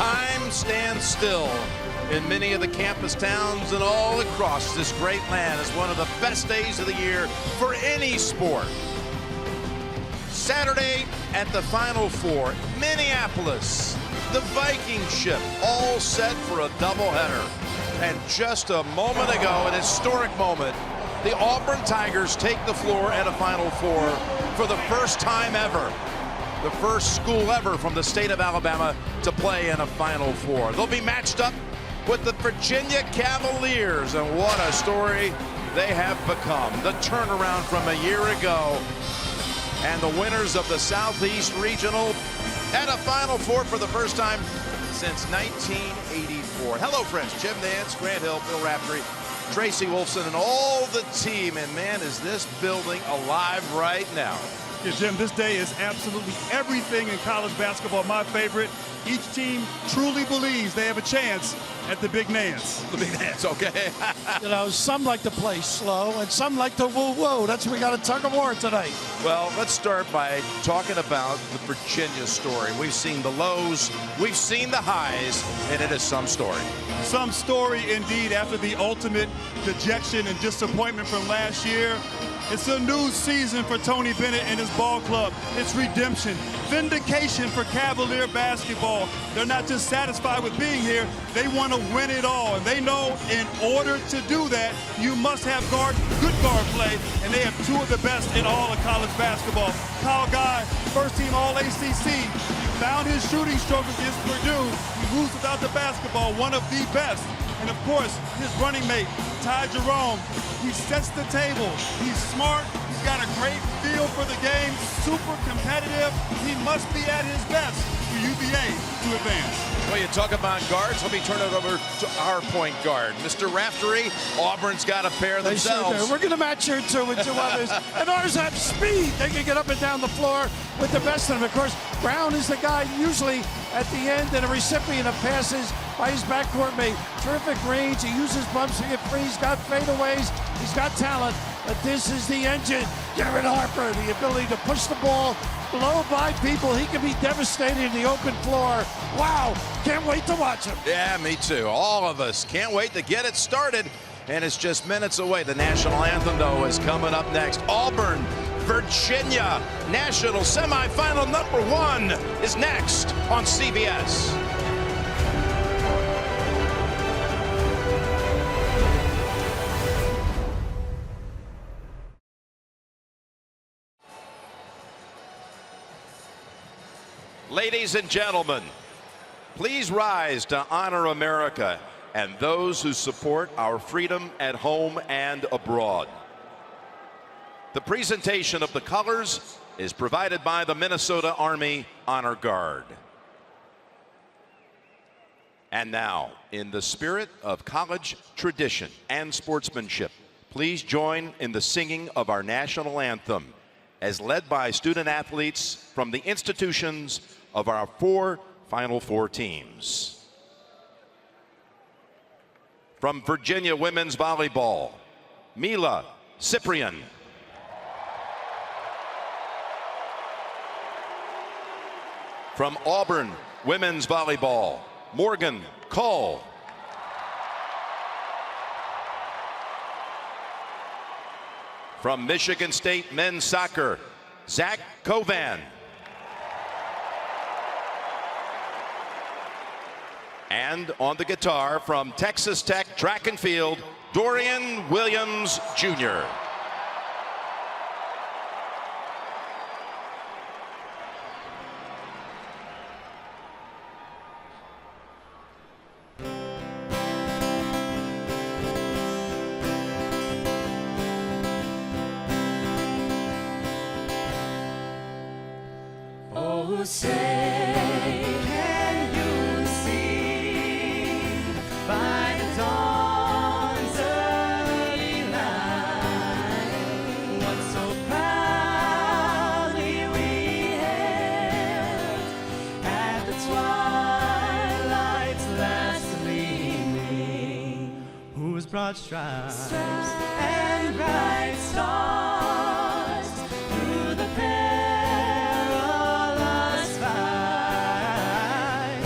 Time stands still in many of the campus towns and all across this great land. It's one of the best days of the year for any sport. Saturday at the Final Four, Minneapolis, the Viking ship, all set for a doubleheader. And just a moment ago, an historic moment, the Auburn Tigers take the floor at a Final Four for the first time ever. The first school ever from the state of Alabama to play in a Final Four. They'll be matched up with the Virginia Cavaliers, and what a story they have become. The turnaround from a year ago, and the winners of the Southeast Regional at a Final Four for the first time since 1984. Hello, friends. Jim Nance, Grant Hill, Bill Raftery, Tracy Wolfson, and all the team. And man, is this building alive right now. Yeah, Jim, this day is absolutely everything in college basketball. My favorite. Each team truly believes they have a chance at the Big Nance. The Big Nance, okay. You know, some like to play slow, and some like to woo-woo. That's what we got a tug of war tonight. Well, let's start by talking about the Virginia story. We've seen the lows, we've seen the highs, and it is some story. Some story indeed after the ultimate dejection and disappointment from last year. It's a new season for Tony Bennett and his ball club. It's redemption, vindication for Cavalier basketball. They're not just satisfied with being here, they want to win it all. And they know in order to do that, you must have good guard play, and they have two of the best in all of college basketball. Kyle Guy, first team All-ACC, found his shooting stroke against Purdue. He moves without the basketball, one of the best. And of course, his running mate, Ty Jerome, he sets the table. He's smart, he's got a great feel for the game, super competitive. He must be at his best for UVA to advance. Well, you talk about guards, let me turn it over to our point guard. Mr. Raftery, Auburn's got a pair themselves. Sure, we're going to match here two with two others. And ours have speed. They can get up and down the floor with the best of them. Of course, Brown is the guy usually at the end and a recipient of passes by his backcourt mate. Terrific range. He uses bumps to get free. He's got fadeaways. He's got talent. But this is the engine. Garrett Harper, the ability to push the ball, blow by people. He can be devastating in the open floor. Wow, can't wait to watch him. Yeah, me too. All of us can't wait to get it started. And it's just minutes away. The national anthem, though, is coming up next. Auburn, Virginia, national semifinal #1 is next on CBS. Ladies and gentlemen, please rise to honor America and those who support our freedom at home and abroad. The presentation of the colors is provided by the Minnesota Army Honor Guard. And now, in the spirit of college tradition and sportsmanship, please join in the singing of our national anthem, as led by student athletes from the institutions of our 4 Final Four teams. From Virginia women's volleyball, Mila Cyprian. From Auburn women's volleyball, Morgan Cole. From Michigan State men's soccer, Zach Kovan. And on the guitar from Texas Tech track and field, Dorian Williams Jr. Oh, say, can you see by the dawn's early light what so proudly we hailed at the twilight's last gleaming, whose broad stripes and bright stars through the perilous fight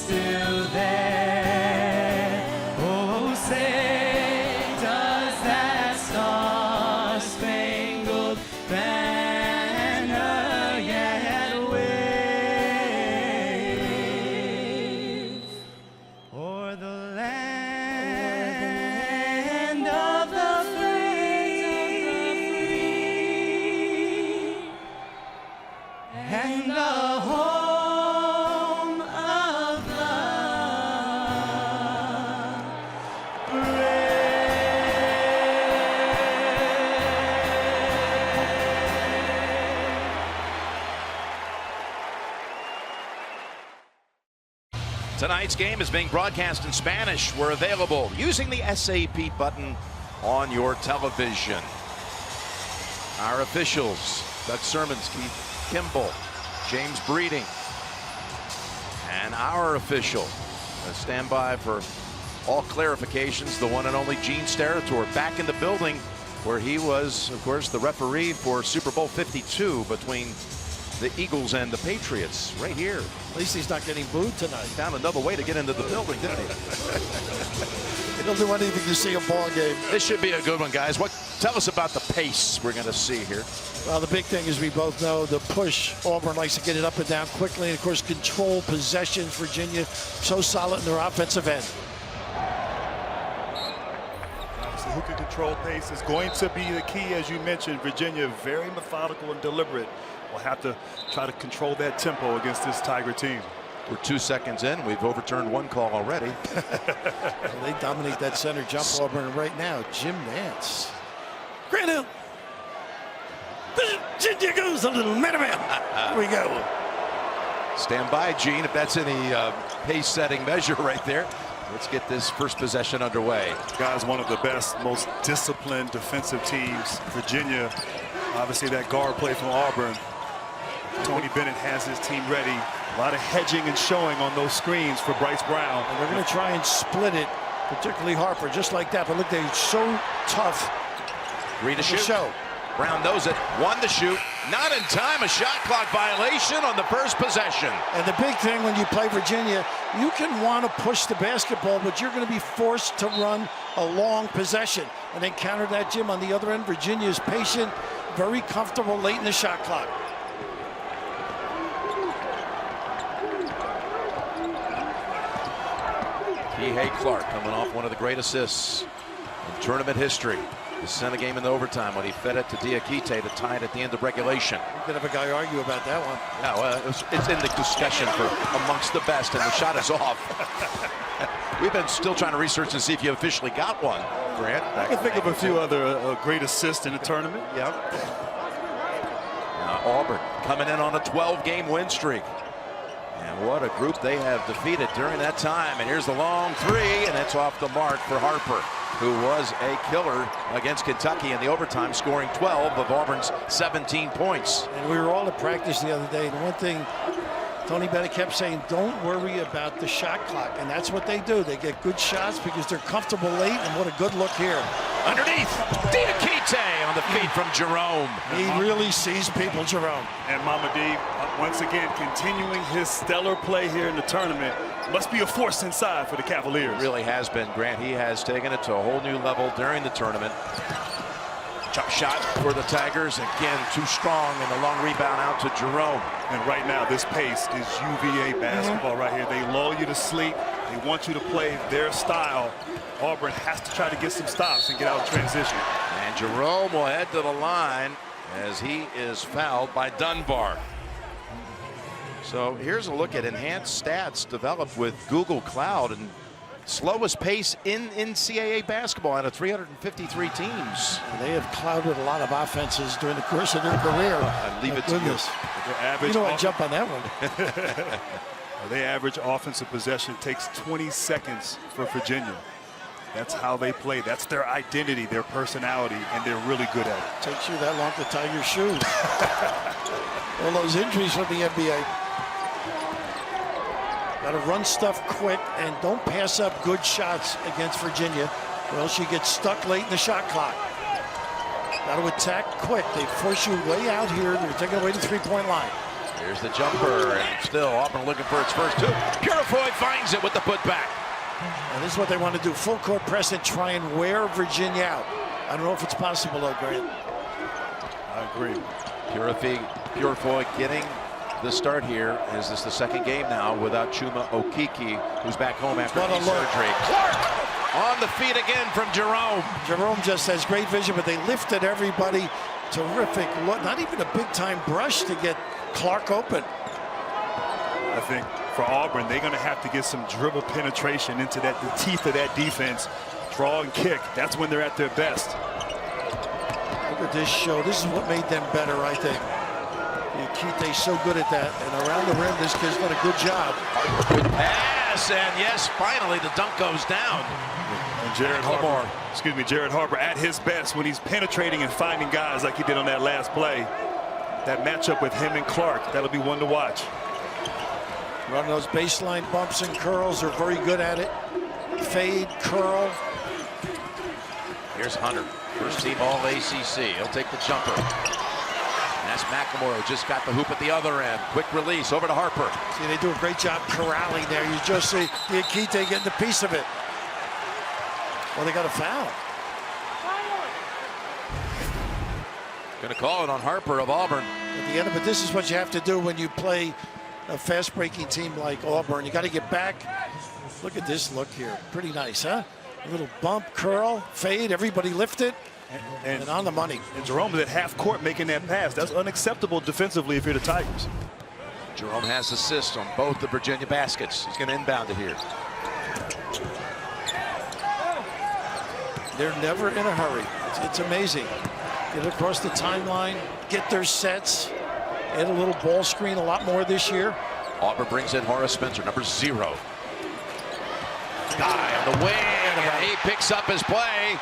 still there. Oh, say, does that star-spangled banner yet wave o'er the land of the free and the home of the Tonight's game is being broadcast in Spanish. We're available using the SAP button on your television. Our officials, Doug Sermons, Keith Kimball, James Breeding, and our official, stand by for all clarifications, the one and only Gene Steratore, back in the building where he was, of course, the referee for Super Bowl 52 between the Eagles and the Patriots, right here. At least he's not getting booed tonight. Found another way to get into the building, didn't he? He'll do anything to see a ball game. This should be a good one, guys. Tell us about the pace we're going to see here. Well, the big thing is we both know the push. Auburn likes to get it up and down quickly. And, of course, control possessions. Virginia so solid in their offensive end. Obviously, who can control pace is going to be the key, as you mentioned. Virginia, very methodical and deliberate. We'll have to try to control that tempo against this Tiger team. We're 2 seconds in. We've overturned one call already. Well, they dominate that center jump, Auburn, right now. Jim Nance. Grant Hill. Virginia goes a little Minuteman. Here we go. Stand by, Gene, if that's any pace-setting measure right there. Let's get this first possession underway. Guys, one of the best, most disciplined defensive teams. Virginia, obviously that guard play from Auburn. Tony Bennett has his team ready. A lot of hedging and showing on those screens for Bryce Brown. And they're going to try and split it, particularly Harper, just like that. But look, they're so tough. 3 to shoot. Show. Brown knows it. 1 to shoot. Not in time. A shot clock violation on the first possession. And the big thing when you play Virginia, you can want to push the basketball, but you're going to be forced to run a long possession. And then counter that, Jim, on the other end. Virginia is patient, very comfortable late in the shot clock. P.Hay Clark coming off one of the great assists in tournament history. He sent a game in the overtime when he fed it to Diakite to tie it at the end of regulation. You could have a guy argue about that one. Yeah, well, it's in the discussion for amongst the best, and the shot is off. We've been still trying to research and see if you officially got one, Grant. I can think of a few other great assists in the tournament. Yep. Auburn coming in on a 12-game win streak. And what a group they have defeated during that time. And here's the long three, and it's off the mark for Harper, who was a killer against Kentucky in the overtime, scoring 12 of Auburn's 17 points. And we were all at practice the other day. The one thing Tony Bennett kept saying, don't worry about the shot clock. And that's what they do. They get good shots because they're comfortable late. And what a good look here. Underneath, Diakite on the feet from Jerome. He really sees people, Jerome. And Mama D, once again, continuing his stellar play here in the tournament. Must be a force inside for the Cavaliers. It really has been, Grant. He has taken it to a whole new level during the tournament. Jump shot for the Tigers. Again, too strong, and the long rebound out to Jerome. And right now, this pace is UVA basketball right here. They lull you to sleep. They want you to play their style. Auburn has to try to get some stops and get out of transition. And Jerome will head to the line as he is fouled by Dunbar. So here's a look at enhanced stats developed with Google Cloud, and slowest pace in NCAA basketball out of 353 teams. They have clouded a lot of offenses during the course of their career. I leave it to you. You know, I jump on that one. They average offensive possession takes 20 seconds for Virginia. That's how they play. That's their identity, their personality, and they're really good at it. Takes you that long to tie your shoes. All those injuries from the NBA. Got to run stuff quick and don't pass up good shots against Virginia, or else you get stuck late in the shot clock. Got to attack quick. They force you way out here. They're taking away the three-point line. Here's the jumper, and still Auburn looking for its first two. Purifoy finds it with the putback. And this is what they want to do, full court press and try and wear Virginia out. I don't know if it's possible, though, Grant. I agree. Purifoy getting the start here. Is this the second game now without Chuma Okeke, who's back home after knee surgery? Clark on the feet again from Jerome. Jerome just has great vision, but they lifted everybody. Terrific look. Not even a big-time brush to get Clark open. I think for Auburn, they're going to have to get some dribble penetration into the teeth of that defense. Draw and kick. That's when they're at their best. Look at this show. This is what made them better, I think. Keith's so good at that. And around the rim, this kid's done a good job. Good pass, and yes, finally the dunk goes down. And Jared Harper at his best when he's penetrating and finding guys like he did on that last play. That matchup with him and Clark, that'll be one to watch. Running those baseline bumps and curls, are very good at it. Fade, curl. Here's Hunter, first team all ACC. He'll take the jumper. And that's McLemore, who just got the hoop at the other end. Quick release over to Harper. See, they do a great job corralling there. You just see Keith getting a piece of it. Well, they got a foul. Going to call it on Harper of Auburn. At the end of it, this is what you have to do when you play a fast-breaking team like Auburn. You got to get back. Look at this look here. Pretty nice, huh? A little bump, curl, fade. Everybody lifted. And on the money. And Jerome is at half court making that pass. That's unacceptable defensively if you're the Tigers. Jerome has assist on both the Virginia baskets. He's going to inbound it here. They're never in a hurry. It's amazing. Get across the timeline, get their sets, add a little ball screen a lot more this year. Auburn brings in Horace Spencer, number 0. Guy on the wing, and he picks up his play.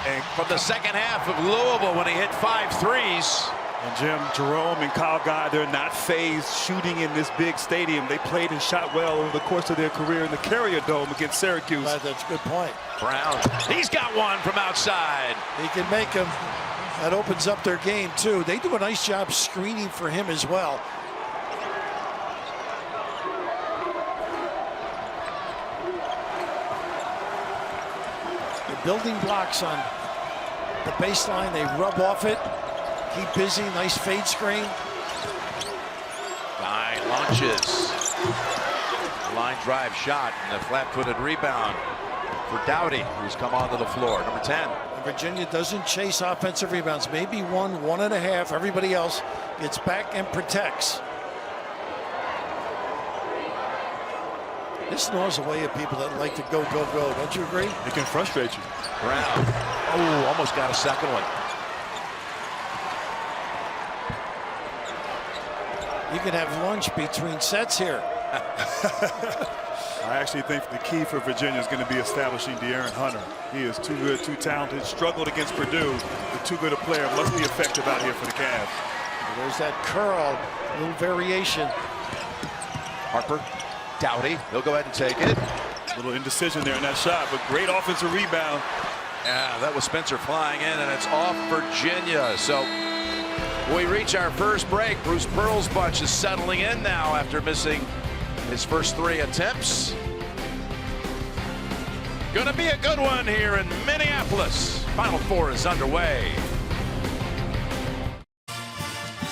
And from the second half of Louisville when he hit 5 threes. And Jim, Jerome and Kyle Guy, they're not phased shooting in this big stadium. They played and shot well over the course of their career in the Carrier Dome against Syracuse. That's a good point. Brown, he's got one from outside. He can make them. That opens up their game, too. They do a nice job screening for him as well. They're building blocks on the baseline. They rub off it. Keep busy. Nice fade screen. Guy launches. Line drive shot and a flat-footed rebound for Doughty, who's come onto the floor. Number 10. Virginia doesn't chase offensive rebounds. Maybe 1, 1.5. Everybody else gets back and protects. This gnaws away at people that like to go, go, go. Don't you agree? It can frustrate you. Brown. Oh, almost got a second one. You can have lunch between sets here. I actually think the key for Virginia is going to be establishing De'Aaron Hunter. He is too good, too talented, struggled against Purdue, but too good a player. Must be effective out here for the Cavs. There's that curl, a little variation. Harper, Doughty, he'll go ahead and take it. A little indecision there in that shot, but great offensive rebound. Yeah, that was Spencer flying in, and it's off Virginia. So we reach our first break. Bruce Pearl's bunch is settling in now after missing his first 3 attempts. Gonna be a good one here in Minneapolis. Final Four is underway.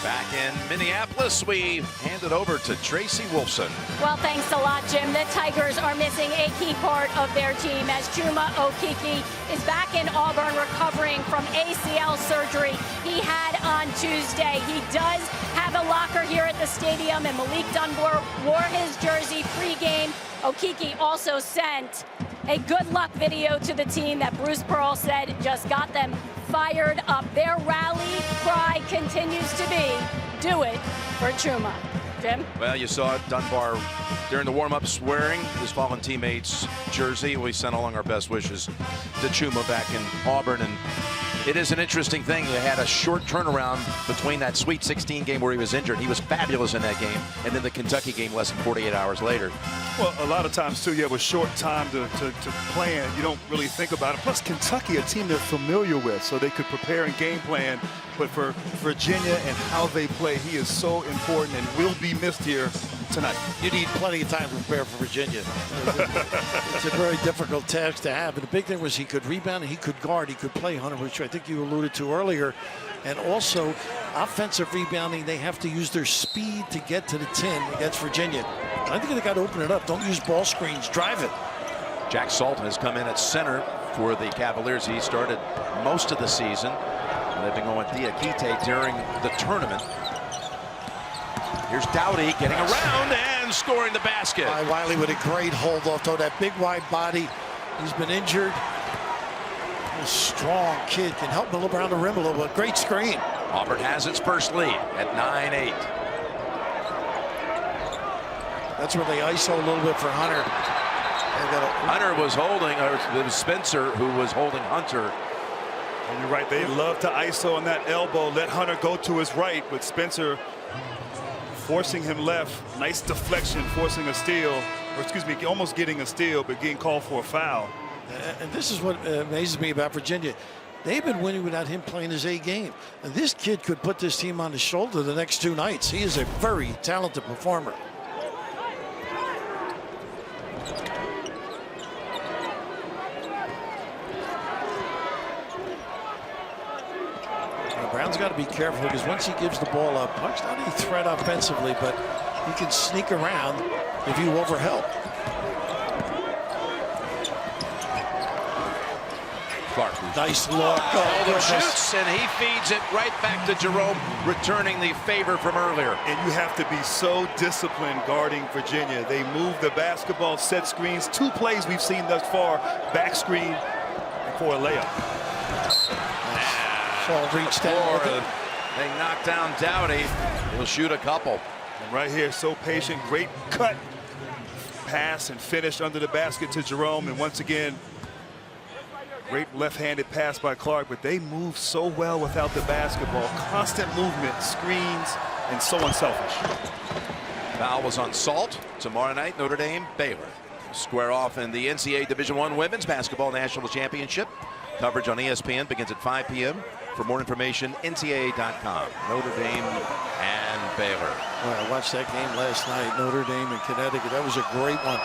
Back in Minneapolis, we hand it over to Tracy Wolfson. Well, thanks a lot, Jim. The Tigers are missing a key part of their team as Chuma Okeke is back in Auburn recovering from ACL surgery he had on Tuesday. He does have a locker here at the stadium, and Malik Dunbar wore his jersey pregame. Okeke also sent a good luck video to the team that Bruce Pearl said just got them fired up. Their rally cry continues to be, do it for Chuma. Jim? Well, you saw Dunbar during the warm-ups wearing his fallen teammate's jersey. We sent along our best wishes to Chuma back in Auburn, and It is an interesting thing. They had a short turnaround between that Sweet 16 game where he was injured. He was fabulous in that game. And then the Kentucky game less than 48 hours later. Well, a lot of times, too, you have a short time to plan. You don't really think about it. Plus, Kentucky, a team they're familiar with, so they could prepare and game plan. But for Virginia and how they play, he is so important and will be missed here tonight. You need plenty of time to prepare for Virginia. It's a very difficult task to have. But the big thing was he could rebound and he could guard. He could play, Hunter, which I think you alluded to earlier. And also, offensive rebounding, they have to use their speed to get to the 10 against Virginia. I think they got to open it up. Don't use ball screens. Drive it. Jack Salton has come in at center for the Cavaliers. He started most of the season. They've been going with Diakite during the tournament. Here's Dowdy getting around and scoring the basket. Wiley with a great hold off, though. That big wide body. He's been injured. A strong kid can help him around the rim a little bit. Great screen. Auburn has its first lead at 9-8. That's where they ISO a little bit for Hunter. Hunter was holding, or it was Spencer who was holding Hunter. And you're right, they love to ISO on that elbow, let Hunter go to his right, but Spencer forcing him left. Nice deflection, forcing a steal, or excuse me, almost getting a steal, but getting called for a foul. And this is what amazes me about Virginia. They've been winning without him playing his A game. And this kid could put this team on his shoulder the next 2 nights. He is a very talented performer. Brown's got to be careful because once he gives the ball up, Clark's not any threat offensively, but he can sneak around if you overhelp. Clark. Nice look. Oh, shoots, and he feeds it right back to Jerome, returning the favor from earlier. And you have to be so disciplined guarding Virginia. They move the basketball, set screens. 2 plays we've seen thus far, back screen for a layup. Reached down. They knock down Dowdy. He'll shoot a couple. And right here, so patient. Great cut, pass, and finish under the basket to Jerome. And once again, great left-handed pass by Clark. But they move so well without the basketball. Constant movement, screens, and so unselfish. Foul was on Salt. Tomorrow night, Notre Dame, Baylor square off in the NCAA Division I Women's Basketball National Championship. Coverage on ESPN begins at 5 p.m. For more information, ncaa.com. Notre Dame and Baylor. Well, I watched that game last night, Notre Dame and Connecticut. That was a great one.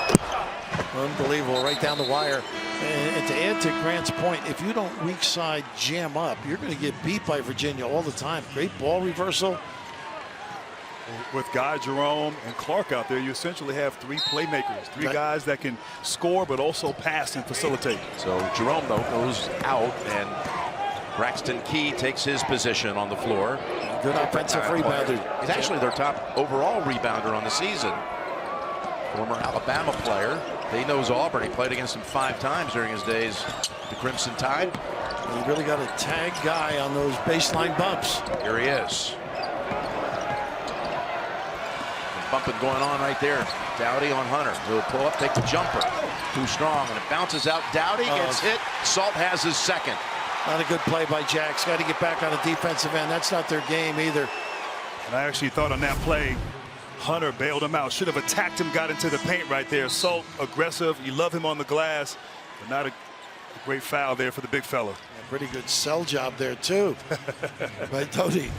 Unbelievable, right down the wire. And to add to Grant's point, if you don't weak side jam up, you're going to get beat by Virginia all the time. Great ball reversal. With Guy, Jerome, and Clark out there, you essentially have 3 playmakers, 3 guys that can score but also pass and facilitate. So Jerome, though, goes out, and Braxton Key takes his position on the floor. Good offensive rebounder. He's actually their top overall rebounder on the season. Former Alabama player. He knows Auburn. He played against him 5 times during his days the Crimson Tide. You really got to tag Guy on those baseline bumps. Here he is. Bumping going on right there. Dowdy on Hunter. He'll pull up, take the jumper. Too strong, and it bounces out. Dowdy gets hit. Salt has his second. Not a good play by Jack's. Got to get back on the defensive end. That's not their game either. And I actually thought on that play, Hunter bailed him out. Should have attacked him, got into the paint right there. Salt, aggressive. You love him on the glass, but not a great foul there for the big fella. A pretty good sell job there, too, by Dowdy.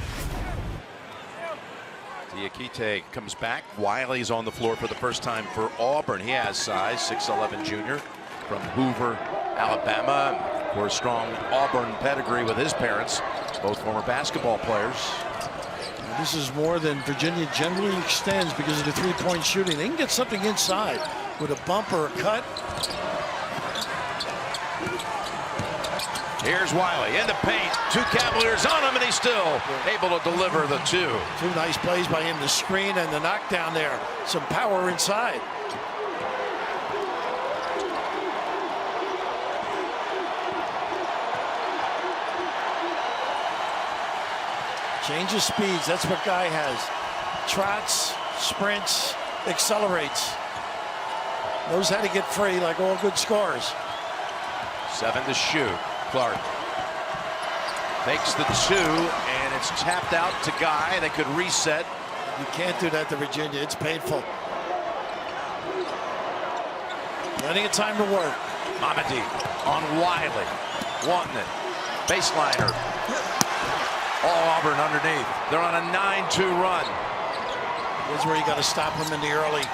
Diakite comes back. Wiley's on the floor for the first time for Auburn. He has size, 6'11" junior from Hoover, Alabama. For a strong Auburn pedigree with his parents, both former basketball players. And this is more than Virginia generally extends because of the 3-point shooting. They can get something inside with a bump or a cut. Here's Wiley in the paint. 2 Cavaliers on him, and he's still able to deliver the 2. 2 nice plays by him, the screen and the knockdown there. Some power inside. Changes speeds. That's what Guy has. Trots, sprints, accelerates. Knows how to get free like all good scorers. 7 to shoot. Clark. Fakes the 2, and it's tapped out to Guy. They could reset. You can't do that to Virginia. It's painful. Plenty of time to work. Mamadi on Wiley. Wanting it. Baseliner. All Auburn underneath. They're on a 9-2 run. Here's where you got to stop them in the early.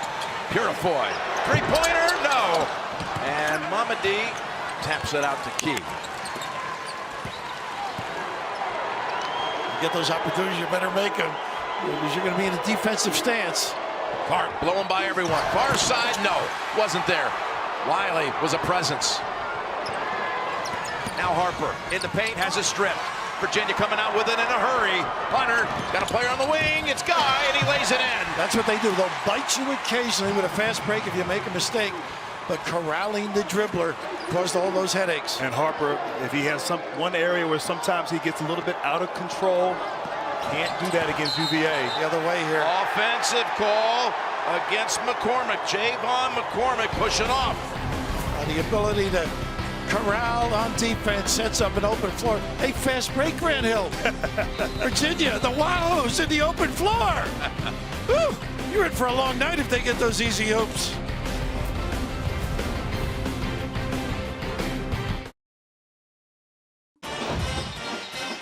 Purifoy. Three-pointer? No. And Mamadi taps it out to Key. You get those opportunities, you better make them, because you're going to be in a defensive stance. Clark blown by everyone. Far side, no. Wasn't there. Wiley was a presence. Now Harper in the paint, has it stripped. Virginia coming out with it in a hurry. Hunter got a player on the wing. It's Guy, and he lays it in. That's what they do. They'll bite you occasionally with a fast break if you make a mistake. But corralling the dribbler caused all those headaches. And Harper, if he has one area where sometimes he gets a little bit out of control, can't do that against UVA. The other way here. Offensive call against McCormick. Javon McCormick pushing off. The ability to corral on defense sets up an open floor. Hey, fast break, Grant Hill. Virginia, the Wallows in the open floor. Woo, you're in for a long night if they get those easy hoops.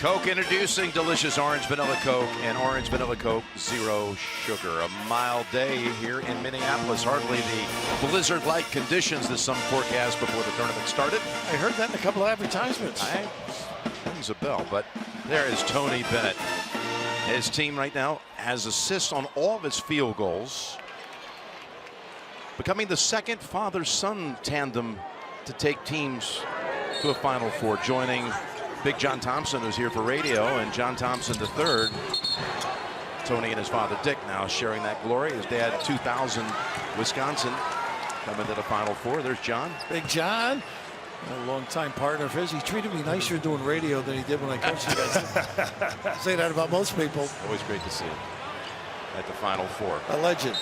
Coke introducing delicious orange vanilla Coke and orange vanilla Coke zero sugar. A mild day here in Minneapolis. Hardly the blizzard-like conditions that some forecast before the tournament started. I heard that in a couple of advertisements. Rings a bell, but there is Tony Bennett. His team right now has assists on all of his field goals, becoming the second father-son tandem to take teams to a Final Four, joining Big John Thompson, who's here for radio, and John Thompson III. Tony and his father Dick now sharing that glory. His dad, 2000 Wisconsin, coming to the Final Four. There's John. Big John, a longtime partner of his. He treated me nicer doing radio than he did when I coached you guys. Say that about most people. Always great to see him at the Final Four. A legend.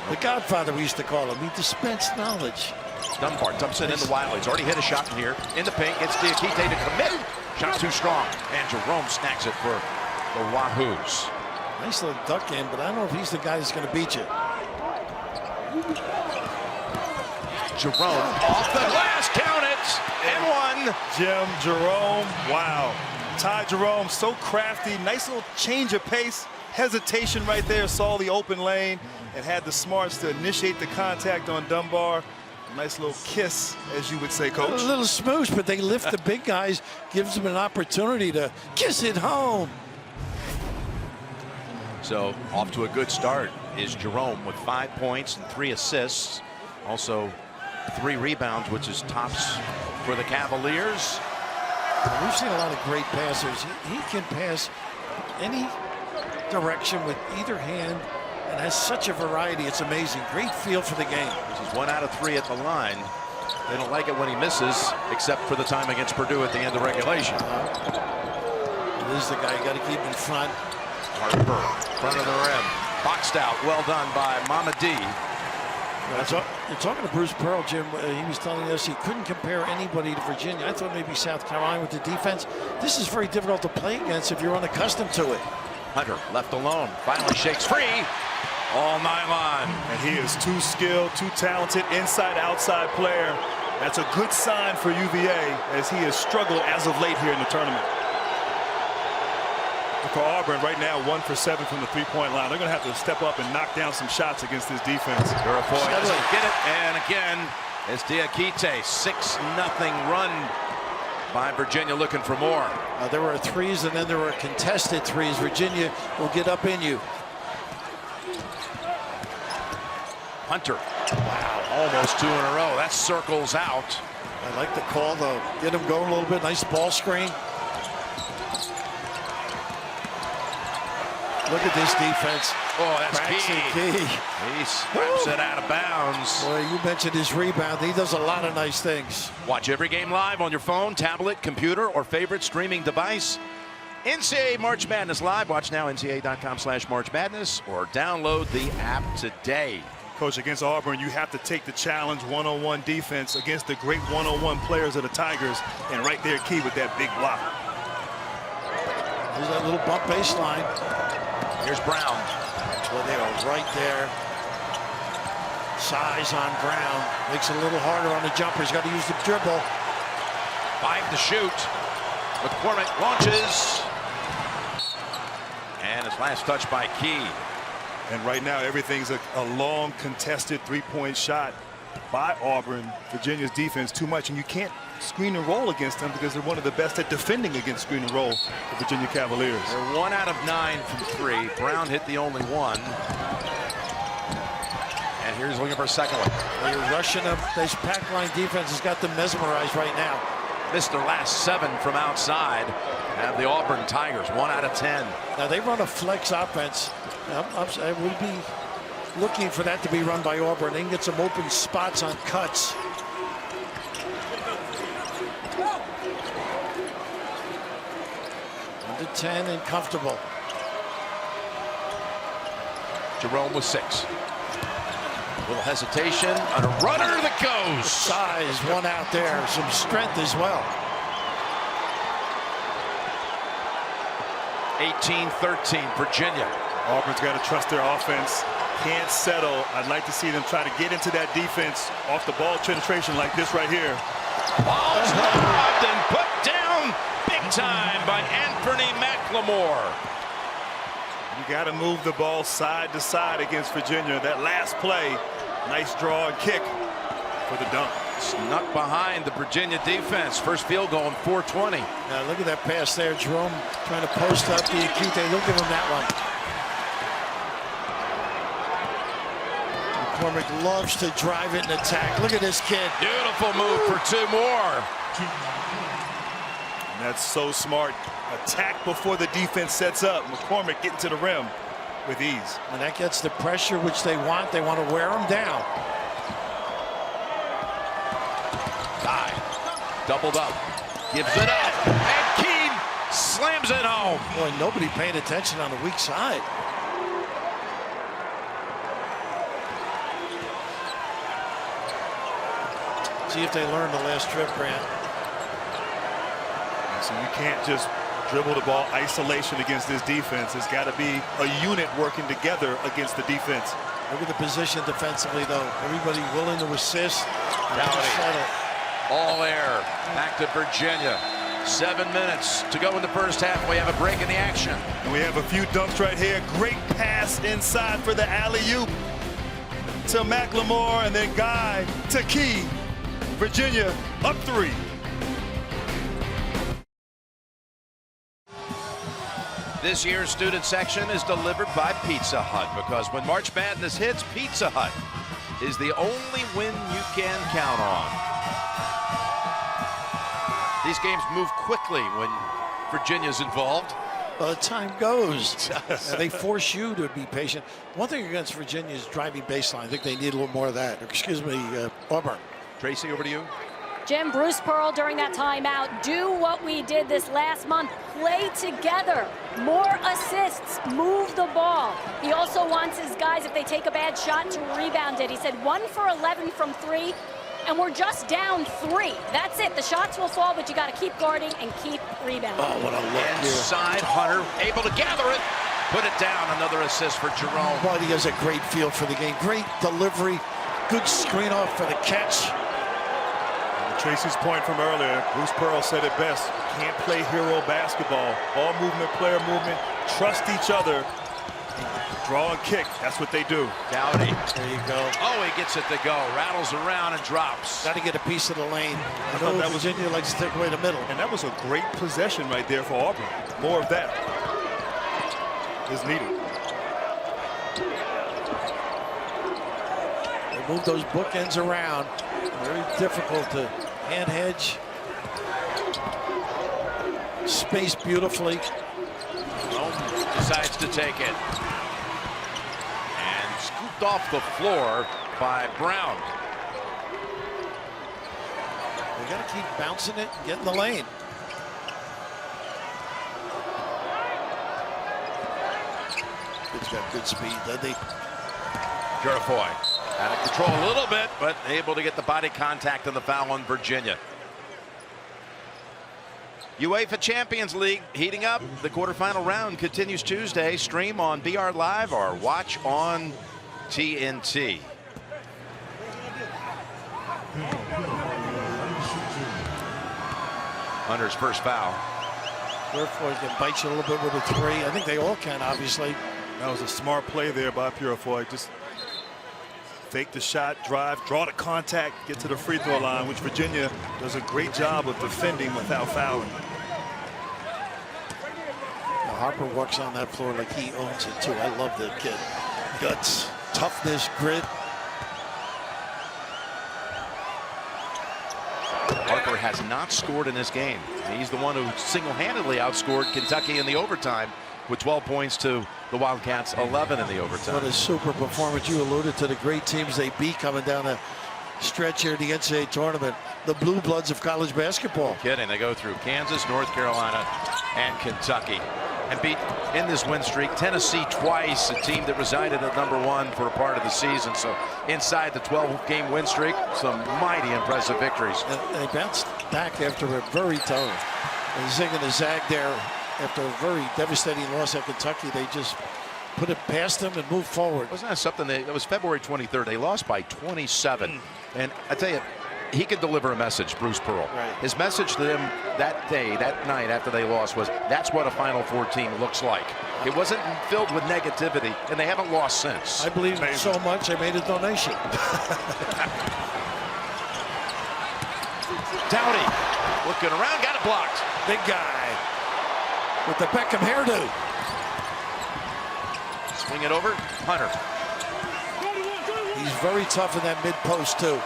The Godfather, we used to call him. He dispensed knowledge. Dunbar dumps it into Wiley. He's already hit a shot in here. In the paint, gets Diakite to commit. Shot too strong. And Jerome snags it for the Wahoos. Nice little duck in, but I don't know if he's the guy that's going to beat you. Jerome off the glass. Count it. And one. Jim Jerome, wow. Ty Jerome, so crafty. Nice little change of pace. Hesitation right there. Saw the open lane and had the smarts to initiate the contact on Dunbar. Nice little kiss, as you would say, Coach. A little smoosh, but they lift the big guys, gives them an opportunity to kiss it home. So off to a good start is Jerome with 5 points and 3 assists. Also 3 rebounds, which is tops for the Cavaliers. We've seen a lot of great passers. He can pass any direction with either hand and has such a variety. It's amazing. Great feel for the game. This is 1 out of 3 at the line. They don't like it when he misses, except for the time against Purdue at the end of regulation. This is the guy you got to keep in front. Harper, front of the rim. Boxed out. Well done by Mamadi. You're talking to Bruce Pearl, Jim. He was telling us he couldn't compare anybody to Virginia. I thought maybe South Carolina with the defense. This is very difficult to play against if you're unaccustomed to it. Hunter left alone. Finally shakes free. All night long. And he is too skilled, too talented, inside-outside player. That's a good sign for UVA as he has struggled as of late here in the tournament. For Auburn right now, 1 for 7 from the three-point line. They're going to have to step up and knock down some shots against this defense. Purifoy doesn't get it. And again, it's Diakite. 6-0 run by Virginia, looking for more. There were threes and then there were contested threes. Virginia will get up in you. Hunter. Wow, almost 2 in a row. That circles out. I like the call, though. Get him going a little bit. Nice ball screen. Look at this defense. Oh, that's key. He slaps it out of bounds. Boy, you mentioned his rebound. He does a lot of nice things. Watch every game live on your phone, tablet, computer, or favorite streaming device. NCAA March Madness Live. Watch now, ncaa.com/March Madness, or download the app today. Coach, against Auburn, you have to take the challenge one-on-one defense against the great one-on-one players of the Tigers. And right there, key with that big block. There's that little bump baseline. Here's Brown. Well, they are right there. Size on Brown. Makes it a little harder on the jumper. He's got to use the dribble. 5 to shoot. McCormick launches. And his last touch by Key. And right now, everything's a long, contested three-point shot by Auburn. Virginia's defense too much, and you can't screen and roll against them because they're one of the best at defending against screen and roll, the Virginia Cavaliers. They're 1 out of 9 from 3. Brown hit the only one. And here's looking for a second one. They're rushing them. This pack line defense has got them mesmerized right now. Missed their last 7 from outside. And the Auburn Tigers, 1 out of 10. Now they run a flex offense. I would be looking for that to be run by Auburn. They can get some open spots on cuts. Under 10 and comfortable. Jerome with 6. A little hesitation on a runner that goes. Size, one out there. Some strength as well. 18-13, Virginia. Auburn's got to trust their offense. Can't settle. I'd like to see them try to get into that defense off the ball penetration like this right here. Ball's lobbed and put down big time by Anthony McLemore. You got to move the ball side to side against Virginia. That last play, nice draw and kick for the dunk. Snuck behind the Virginia defense. First field goal in 4:20. Now look at that pass there. Jerome trying to post up the acute. They'll give him that one. McCormick loves to drive it and attack. Look at this kid. Beautiful move for 2 more. And that's so smart. Attack before the defense sets up. McCormick getting to the rim with ease. And that gets the pressure which they want. They want to wear him down. Guy doubled up, gives it up, and Keene slams it home. Boy, nobody paying attention on the weak side. See if they learned the last trip, Grant. So you can't just dribble the ball isolation against this defense. It's got to be a unit working together against the defense. Look at the position defensively, though. Everybody willing to assist. All air. Back to Virginia. 7 minutes to go in the first half. We have a break in the action. And we have a few dunks right here. Great pass inside for the alley-oop to McLemore, and then Guy to Key. Virginia up 3. This year's student section is delivered by Pizza Hut, because when March Madness hits, Pizza Hut is the only win you can count on. These games move quickly when Virginia's involved. Well, the time goes. They force you to be patient. One thing against Virginia is driving baseline. I think they need a little more of that. Excuse me, Auburn. Tracy, over to you. Jim, Bruce Pearl during that timeout, do what we did this last month. Play together. More assists. Move the ball. He also wants his guys, if they take a bad shot, to rebound it. He said 1 for 11 from 3, and we're just down 3. That's it. The shots will fall, but you got to keep guarding and keep rebounding. Oh, what a look here. Inside, Hunter able to gather it. Put it down. Another assist for Jerome. Boy, he has a great feel for the game. Great delivery. Good screen off for the catch. Tracy's point from earlier, Bruce Pearl said it best. You can't play hero basketball. Ball movement, player movement, trust each other. Draw and kick, that's what they do. Dowdy. There you go. Oh, he gets it to go. Rattles around and drops. Got to get a piece of the lane. I thought know that was- Virginia likes to take away the middle. And that was a great possession right there for Auburn. More of that is needed. They move those bookends around. Very difficult to hand hedge. Space beautifully. Jerome decides to take it. And scooped off the floor by Brown. They got to keep bouncing it and get in the lane. It's got good speed, doesn't he? Jurafoy out of control a little bit, but able to get the body contact and the foul on Virginia. UEFA Champions League heating up. The quarterfinal round continues Tuesday. Stream on BR Live or watch on TNT. Hunter's first foul. Purifoy can bite you a little bit with a three. I think they all can, obviously. That was a smart play there by Purifoy. Just fake the shot, drive, draw the contact, get to the free throw line, which Virginia does a great job of defending without fouling. Now Harper walks on that floor like he owns it, too. I love that kid. Guts, toughness, grit. Harper has not scored in this game. He's the one who single-handedly outscored Kentucky in the overtime with 12 points to the Wildcats, 11 in the overtime. What a super performance. You alluded to the great teams they beat coming down the stretch here in the NCAA tournament. The blue bloods of college basketball. No kidding. They go through Kansas, North Carolina, and Kentucky. And beat, in this win streak, Tennessee twice, a team that resided at #1 for a part of the season. So inside the 12-game win streak, some mighty impressive victories. And they bounced back after a very tough zig and a zag there. After a very devastating loss at Kentucky, they just put it past them and moved forward. Wasn't that something? That was February 23rd. They lost by 27. And I tell you, he could deliver a message, Bruce Pearl. Right. His message to them that day, that night after they lost, was that's what a Final Four team looks like. It wasn't filled with negativity, and they haven't lost since. I believe in so much, I made a donation. Dowdy looking around, got it blocked. Big guy with the Beckham hairdo. Swing it over, Hunter. He's very tough in that mid-post, too.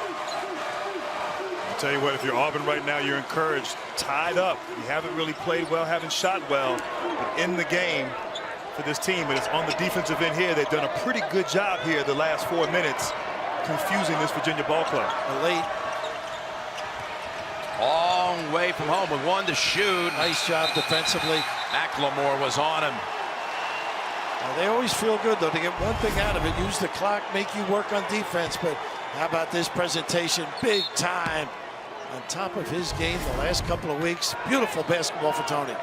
I'll tell you what, if you're Auburn right now, you're encouraged. Tied up. You haven't really played well, haven't shot well. But in the game for this team, and it's on the defensive end here, they've done a pretty good job here the last 4 minutes confusing this Virginia ball club. Late. Long way from home with one to shoot. Nice job defensively. McLemore was on him. Now, they always feel good, though, to get one thing out of it. Use the clock, make you work on defense. But how about this presentation? Big time. On top of his game the last couple of weeks. Beautiful basketball for Tony.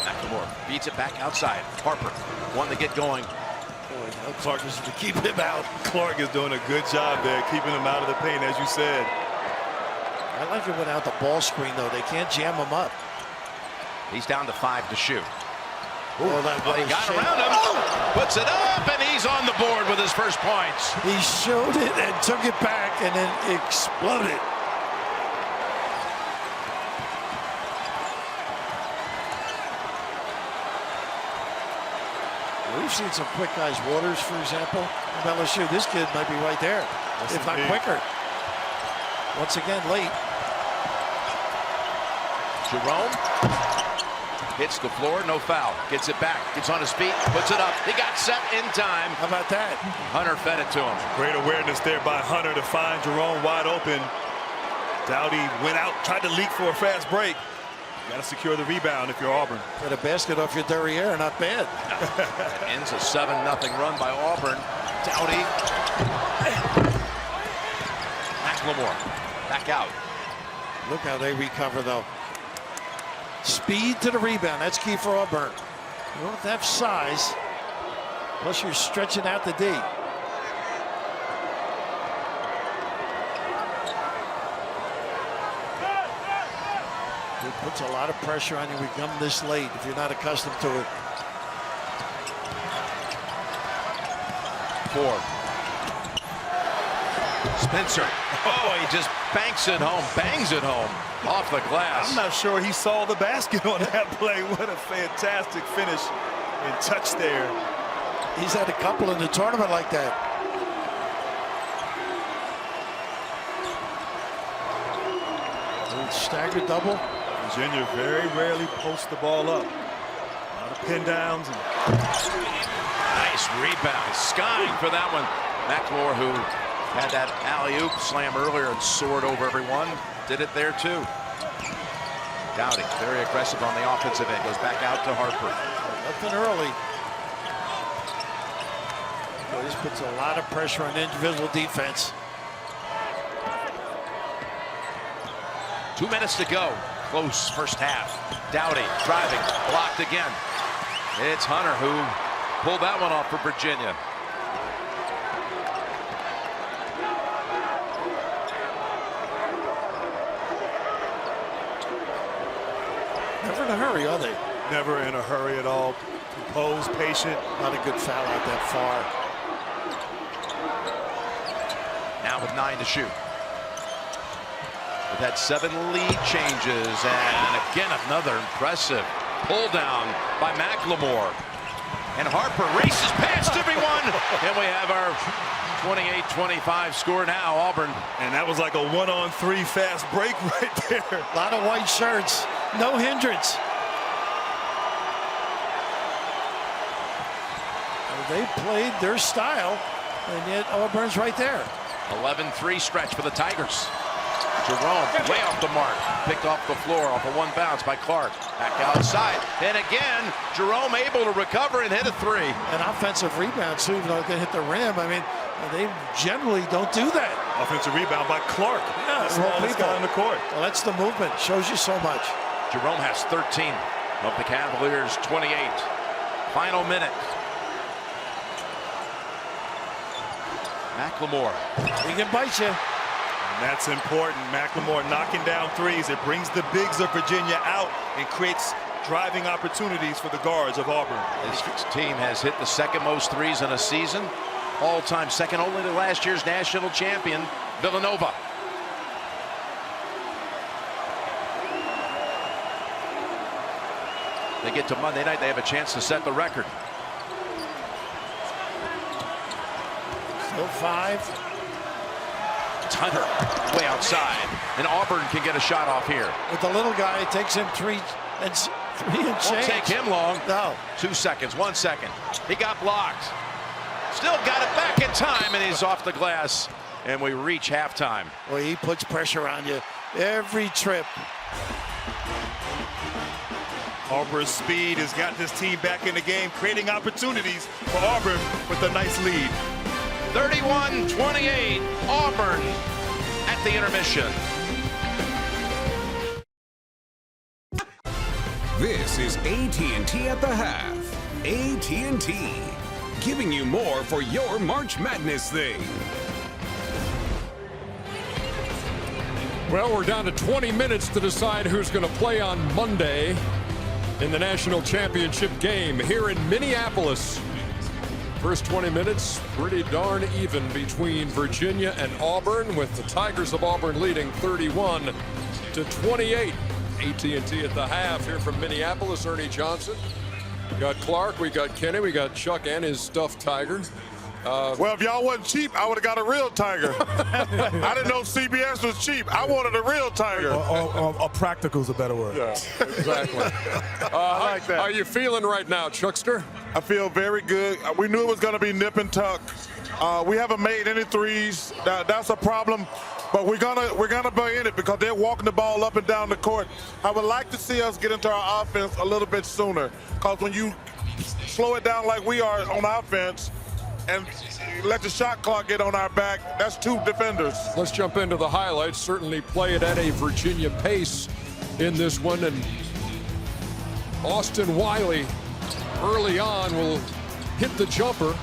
McLemore beats it back outside. Harper, one to get going. Boy, now Clark is to keep him out. Clark is doing a good job there, keeping him out of the paint, as you said. I like it without the ball screen, though. They can't jam him up. He's down to 5 to shoot. Oh, that He got around him, puts it up, and he's on the board with his first points. He showed it and took it back and then exploded. We've seen some quick guys. Waters, for example, from LSU. This kid might be right there, if not quicker. Once again, late. Jerome hits the floor, no foul. Gets it back, gets on his feet, puts it up. He got set in time. How about that? Hunter fed it to him. Great awareness there by Hunter to find Jerome wide open. Dowdy went out, tried to leak for a fast break. Got to secure the rebound if you're Auburn. Get a basket off your derriere, not bad. Ends a 7-0 run by Auburn. Dowdy. McLemore back out. Look how they recover, though. Speed to the rebound. That's key for Auburn. You don't have to have size. Plus, you're stretching out the D. It puts a lot of pressure on you when you come this late if you're not accustomed to it. 4. Spencer. Oh, he just bangs it home off the glass. I'm not sure he saw the basket on that play. What a fantastic finish and touch there. He's had a couple in the tournament like that. Little staggered double. Virginia very rarely posts the ball up. A lot of pin downs. Nice rebound. Skying for that one. McLemore, who had that alley-oop slam earlier and soared over everyone, did it there too. Dowdy, very aggressive on the offensive end, goes back out to Harper. Nothing early. Well, this puts a lot of pressure on individual defense. 2 minutes to go. Close first half. Dowdy driving, blocked again. It's Hunter who pulled that one off for Virginia. Never in a hurry, are they? Never in a hurry at all. Composed, patient. Not a good foul out that far. Now with 9 to shoot. We've had 7 lead changes, and again another impressive pull down by McLemore. And Harper races past everyone, and we have our 28-25 score now, Auburn. And that was like a 1-on-3 fast break right there. A lot of white shirts, no hindrance. They played their style, and yet Auburn's right there. 11-3 stretch for the Tigers. Jerome way off the mark, picked off the floor off a 1 bounce by Clark. Back outside, and again Jerome able to recover and hit a 3. An offensive rebound too, even though they hit the rim. I mean, they generally don't do that. Offensive rebound by Clark. Yeah, the smallest guy on the court. Well, that's the movement. Shows you so much. Jerome has 13 of the Cavaliers' 28. Final minute. McLemore. He can bite you. And that's important. McLemore knocking down threes. It brings the bigs of Virginia out and creates driving opportunities for the guards of Auburn. This team has hit the second most threes in a season. All-time second only to last year's national champion, Villanova. They get to Monday night, they have a chance to set the record. Still 5. Hunter way outside, and Auburn can get a shot off here. With the little guy, it takes him 3 and change. Won't take him long. No. 2 seconds, 1 second. He got blocked. Still got it back in time, and he's off the glass. And we reach halftime. Well, he puts pressure on you every trip. Auburn's speed has got this team back in the game, creating opportunities for Auburn with a nice lead. 31-28, Auburn at the intermission. This is AT&T at the half. AT&T, giving you more for your March Madness thing. Well, we're down to 20 minutes to decide who's going to play on Monday in the national championship game here in Minneapolis. First 20 minutes, pretty darn even between Virginia and Auburn, with the Tigers of Auburn leading 31-28. AT&T at the half here from Minneapolis. Ernie Johnson. We got Clark, we got Kenny, we got Chuck and his stuffed tiger. Well, if y'all wasn't cheap, I would have got a real tiger. I didn't know CBS was cheap. I wanted a real tiger. A practical is a better word. Yeah, exactly. I like that. How are you feeling right now, Chuckster? I feel very good. We knew it was going to be nip and tuck. We haven't made any threes. That's a problem. But we're gonna be in it because they're walking the ball up and down the court. I would like to see us get into our offense a little bit sooner, because when you slow it down like we are on offense and let the shot clock get on our back, that's 2 defenders. Let's jump into the highlights. Certainly play it at a Virginia pace in this one. And Austin Wiley early on will hit the jumper.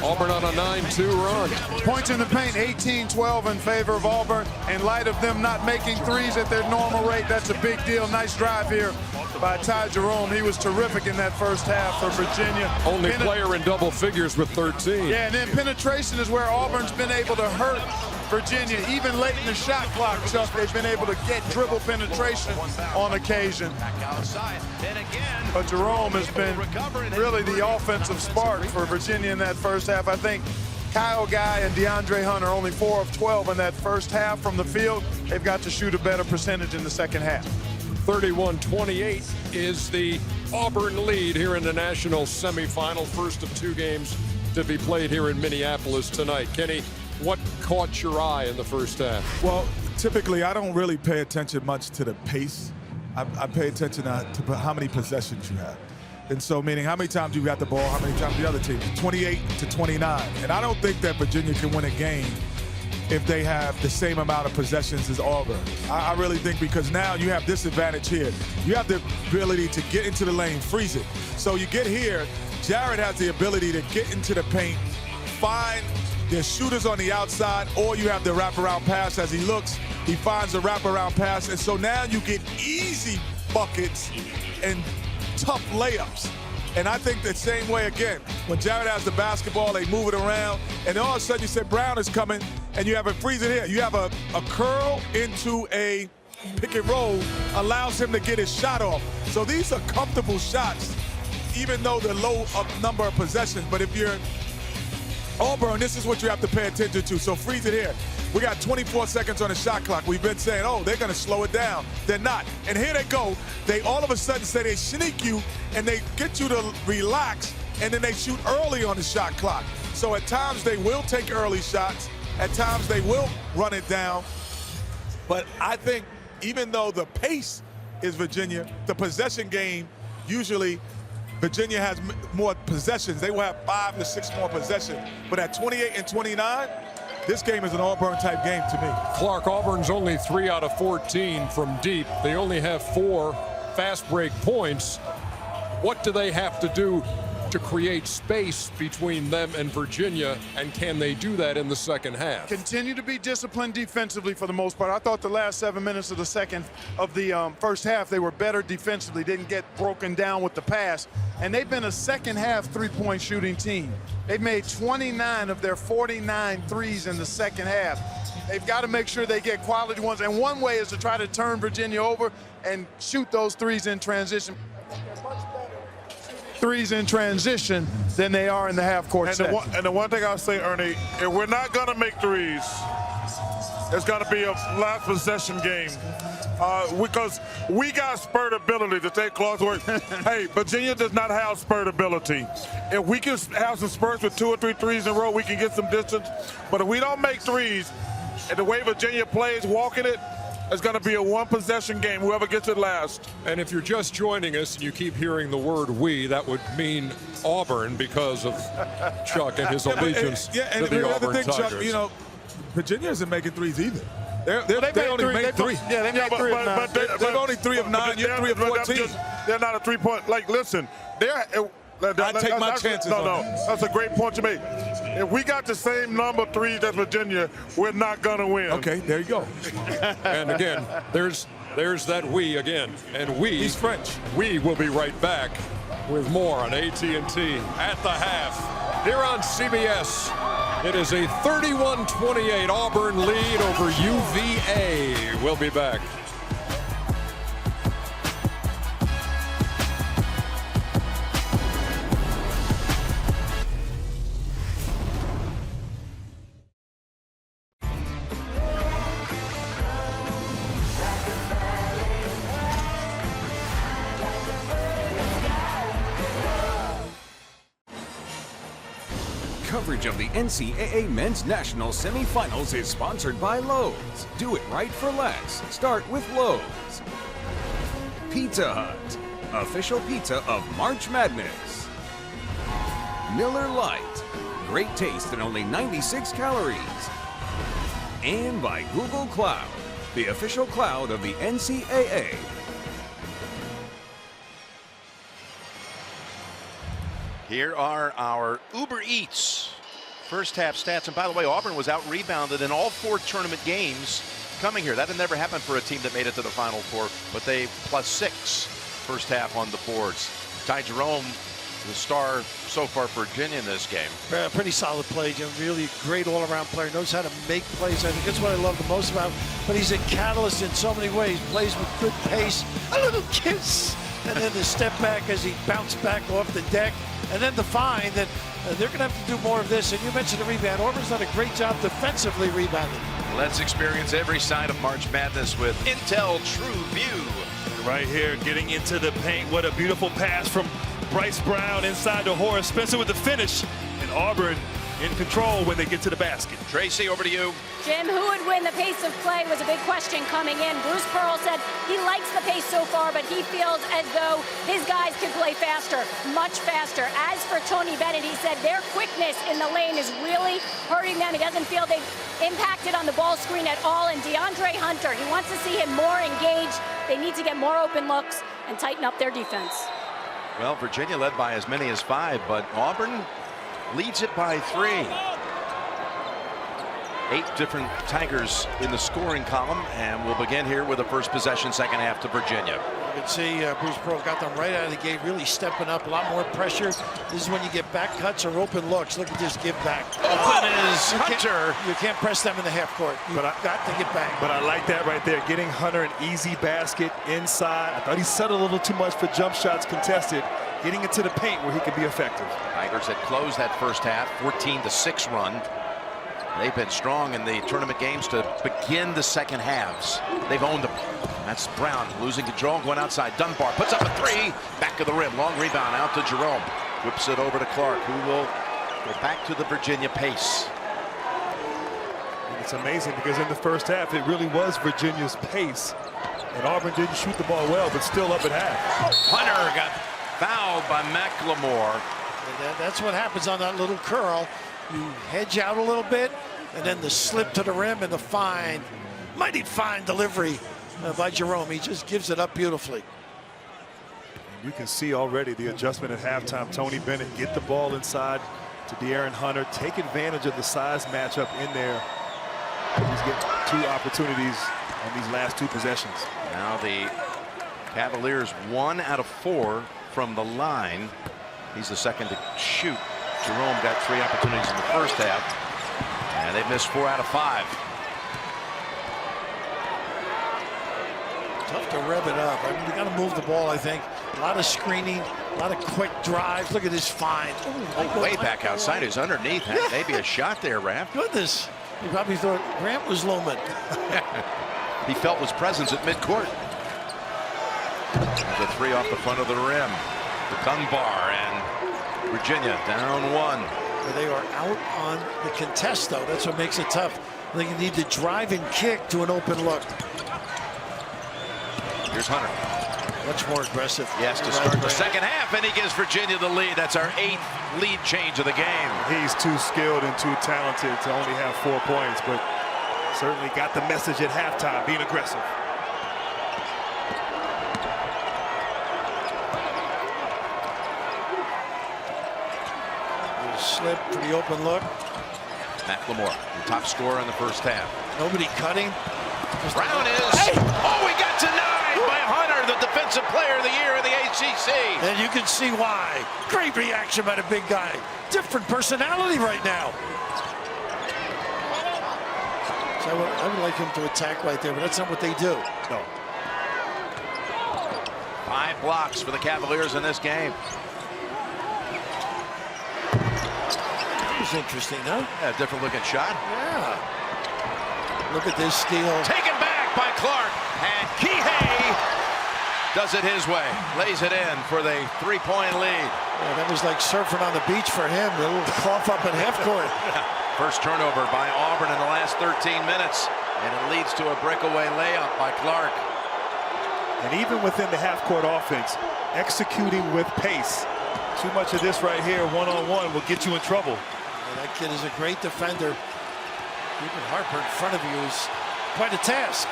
Auburn on a 9-2 run. Points in the paint, 18-12 in favor of Auburn. In light of them not making threes at their normal rate, that's a big deal. Nice drive here by Ty Jerome. He was terrific in that first half for Virginia. Only player in double figures with 13. Yeah, and then penetration is where Auburn's been able to hurt Virginia. Even late in the shot clock, Chuck, they've been able to get dribble penetration on occasion. But Jerome has been really the offensive spark for Virginia in that first half. I think Kyle Guy and DeAndre Hunter only 4 of 12 in that first half from the field. They've got to shoot a better percentage in the second half. 31-28 is the Auburn lead here in the national semifinal. First of 2 games to be played here in Minneapolis tonight. Kenny, what caught your eye in the first half? Well, typically I don't really pay attention much to the pace. I pay attention to how many possessions you have. And so, meaning how many times you got the ball, how many times the other team? 28-29. And I don't think that Virginia can win a game if they have the same amount of possessions as Auburn. I really think, because now you have this advantage here. You have the ability to get into the lane, freeze it. So you get here, Jared has the ability to get into the paint, find the shooters on the outside, or you have the wraparound pass. As he looks, he finds the wraparound pass. And so now you get easy buckets and tough layups. And I think the same way again, when Jared has the basketball, they move it around, and then all of a sudden you say Brown is coming, and you have a freeze it here. You have a curl into a pick and roll, allows him to get his shot off. So these are comfortable shots, even though they're low number of possessions. But if you're Auburn, this is what you have to pay attention to. So freeze it here. We got 24 seconds on the shot clock. We've been saying, oh, they're going to slow it down. They're not. And here they go. They all of a sudden say they sneak you, and they get you to relax, and then they shoot early on the shot clock. So at times they will take early shots. At times they will run it down. But I think even though the pace is Virginia, the possession game, usually Virginia has more possessions. They will have 5 to 6 more possessions. But at 28-29, this game is an Auburn-type game to me. Clark, Auburn's only 3 out of 14 from deep. They only have 4 fast break points. What do they have to do to create space between them and Virginia, and can they do that in the second half? Continue to be disciplined defensively for the most part. I thought the last 7 minutes of the first half, they were better defensively, didn't get broken down with the pass. And they've been a second half three-point shooting team. They've made 29 of their 49 threes in the second half. They've got to make sure they get quality ones. And one way is to try to turn Virginia over and shoot those threes in transition. Threes in transition than they are in the half-court set. And the one thing I'll say, Ernie, if we're not going to make threes, it's going to be a last possession game. Because we got spurt ability, to take Clark's word. Hey, Virginia does not have spurt ability. If we can have some spurts with 2 or 3 threes in a row, we can get some distance. But if we don't make threes, and the way Virginia plays, walking it, it's going to be a one-possession game, whoever gets it last. And if you're just joining us and you keep hearing the word we, that would mean Auburn because of Chuck and his allegiance to the Auburn Tigers. Chuck, you know, Virginia isn't making threes either. They only make 3. Yeah, they make 3 of 9. They're only 3 of 9. You're 3 of 14. They're not a three-point. Like, listen, I take my chances. No, that's a great point you made. If we got the same number of threes as Virginia, we're not going to win. Okay, there you go. And again, there's that we again. And he's French. We will be right back with more on AT&T at the half here on CBS. It is a 31-28 Auburn lead over UVA. We'll be back. Coverage of the NCAA Men's National Semifinals is sponsored by Lowe's. Do it right for less. Start with Lowe's. Pizza Hut, official pizza of March Madness. Miller Lite, great taste and only 96 calories. And by Google Cloud, the official cloud of the NCAA. Here are our Uber Eats first half stats. And by the way, Auburn was out-rebounded in all 4 tournament games coming here. That had never happened for a team that made it to the Final Four, but they +6 first half on the boards. Ty Jerome, the star so far for Virginia in this game. Pretty solid play, Jim. Really great all-around player. Knows how to make plays. I think that's what I love the most about him. But he's a catalyst in so many ways. Plays with good pace. A little kiss. And then the step back as he bounced back off the deck. And then the find that they're going to have to do more of this. And you mentioned the rebound. Auburn's done a great job defensively rebounding. Let's experience every side of March Madness with Intel True View. Right here, getting into the paint. What a beautiful pass from Bryce Brown inside to Horace Spencer with the finish. And Auburn in control when they get to the basket. Tracy, over to you. Jim, who would win the pace of play was a big question coming in. Bruce Pearl said he likes the pace so far, but he feels as though his guys can play faster, much faster. As for Tony Bennett, he said their quickness in the lane is really hurting them. He doesn't feel they've impacted on the ball screen at all. And DeAndre Hunter, he wants to see him more engaged. They need to get more open looks and tighten up their defense. Well, Virginia led by as many as 5, but Auburn leads it by 3. 8 different Tigers in the scoring column, and we'll begin here with the first possession, second half to Virginia. You can see Bruce Pearl got them right out of the gate, really stepping up, a lot more pressure. This is when you get back cuts or open looks. Look at this give back. Open is Hunter. You can't press them in the half court. You've got to get back. But I like that right there, getting Hunter an easy basket inside. I thought he settled a little too much for jump shots contested, getting into the paint where he could be effective. Tigers had closed that first half, 14-6 run. They've been strong in the tournament games to begin the second halves. They've owned them. That's Brown losing control, going outside. Dunbar puts up a 3, back of the rim, long rebound out to Jerome. Whips it over to Clark, who will go back to the Virginia pace. It's amazing because in the first half, it really was Virginia's pace. And Auburn didn't shoot the ball well, but still up at half. Hunter got fouled by McLemore. That's what happens on that little curl. You hedge out a little bit, and then the slip to the rim and the fine, mighty fine delivery by Jerome. He just gives it up beautifully. You can see already the adjustment at halftime. Tony Bennett get the ball inside to De'Aaron Hunter, take advantage of the size matchup in there. He's getting 2 opportunities on these last 2 possessions. Now the Cavaliers 1 out of 4 from the line. He's the second to shoot. Jerome got 3 opportunities in the first half, and they've missed 4 out of 5. Tough to rev it up. I mean, you got to move the ball, I think. A lot of screening, a lot of quick drives. Look at this fine. Oh, way back outside is underneath. Yeah. Maybe a shot there, Raph. Goodness. He probably thought Grant was looming. He felt his presence at midcourt. There's a 3 off the front of the rim. The Dunbar, and Virginia down 1. They are out on the contest, though. That's what makes it tough. I think you need to drive and kick to an open look. Here's Hunter. Much more aggressive. Yes, to start the second half, and he gives Virginia the lead. That's our 8th lead change of the game. He's too skilled and too talented to only have 4 points, but certainly got the message at halftime, being aggressive. Slip for the open look. McLemore, the top scorer in the first half. Nobody cutting. Brown is. Hey! Oh, we got denied by Hunter, the defensive player of the year in the ACC. And you can see why. Great reaction by the big guy. Different personality right now. So I would like him to attack right there, but that's not what they do. No. 5 blocks for the Cavaliers in this game. Interesting, huh? Yeah, different looking shot. Yeah. Look at this steal. Taken back by Clark, and Kihei does it his way. Lays it in for the 3-point lead. Yeah, that was like surfing on the beach for him. A little cough up at half court. First turnover by Auburn in the last 13 minutes, and it leads to a breakaway layup by Clark. And even within the half-court offense, executing with pace. Too much of this right here, one-on-one, will get you in trouble. Yeah, that kid is a great defender. Keeping Harper in front of you is quite a task.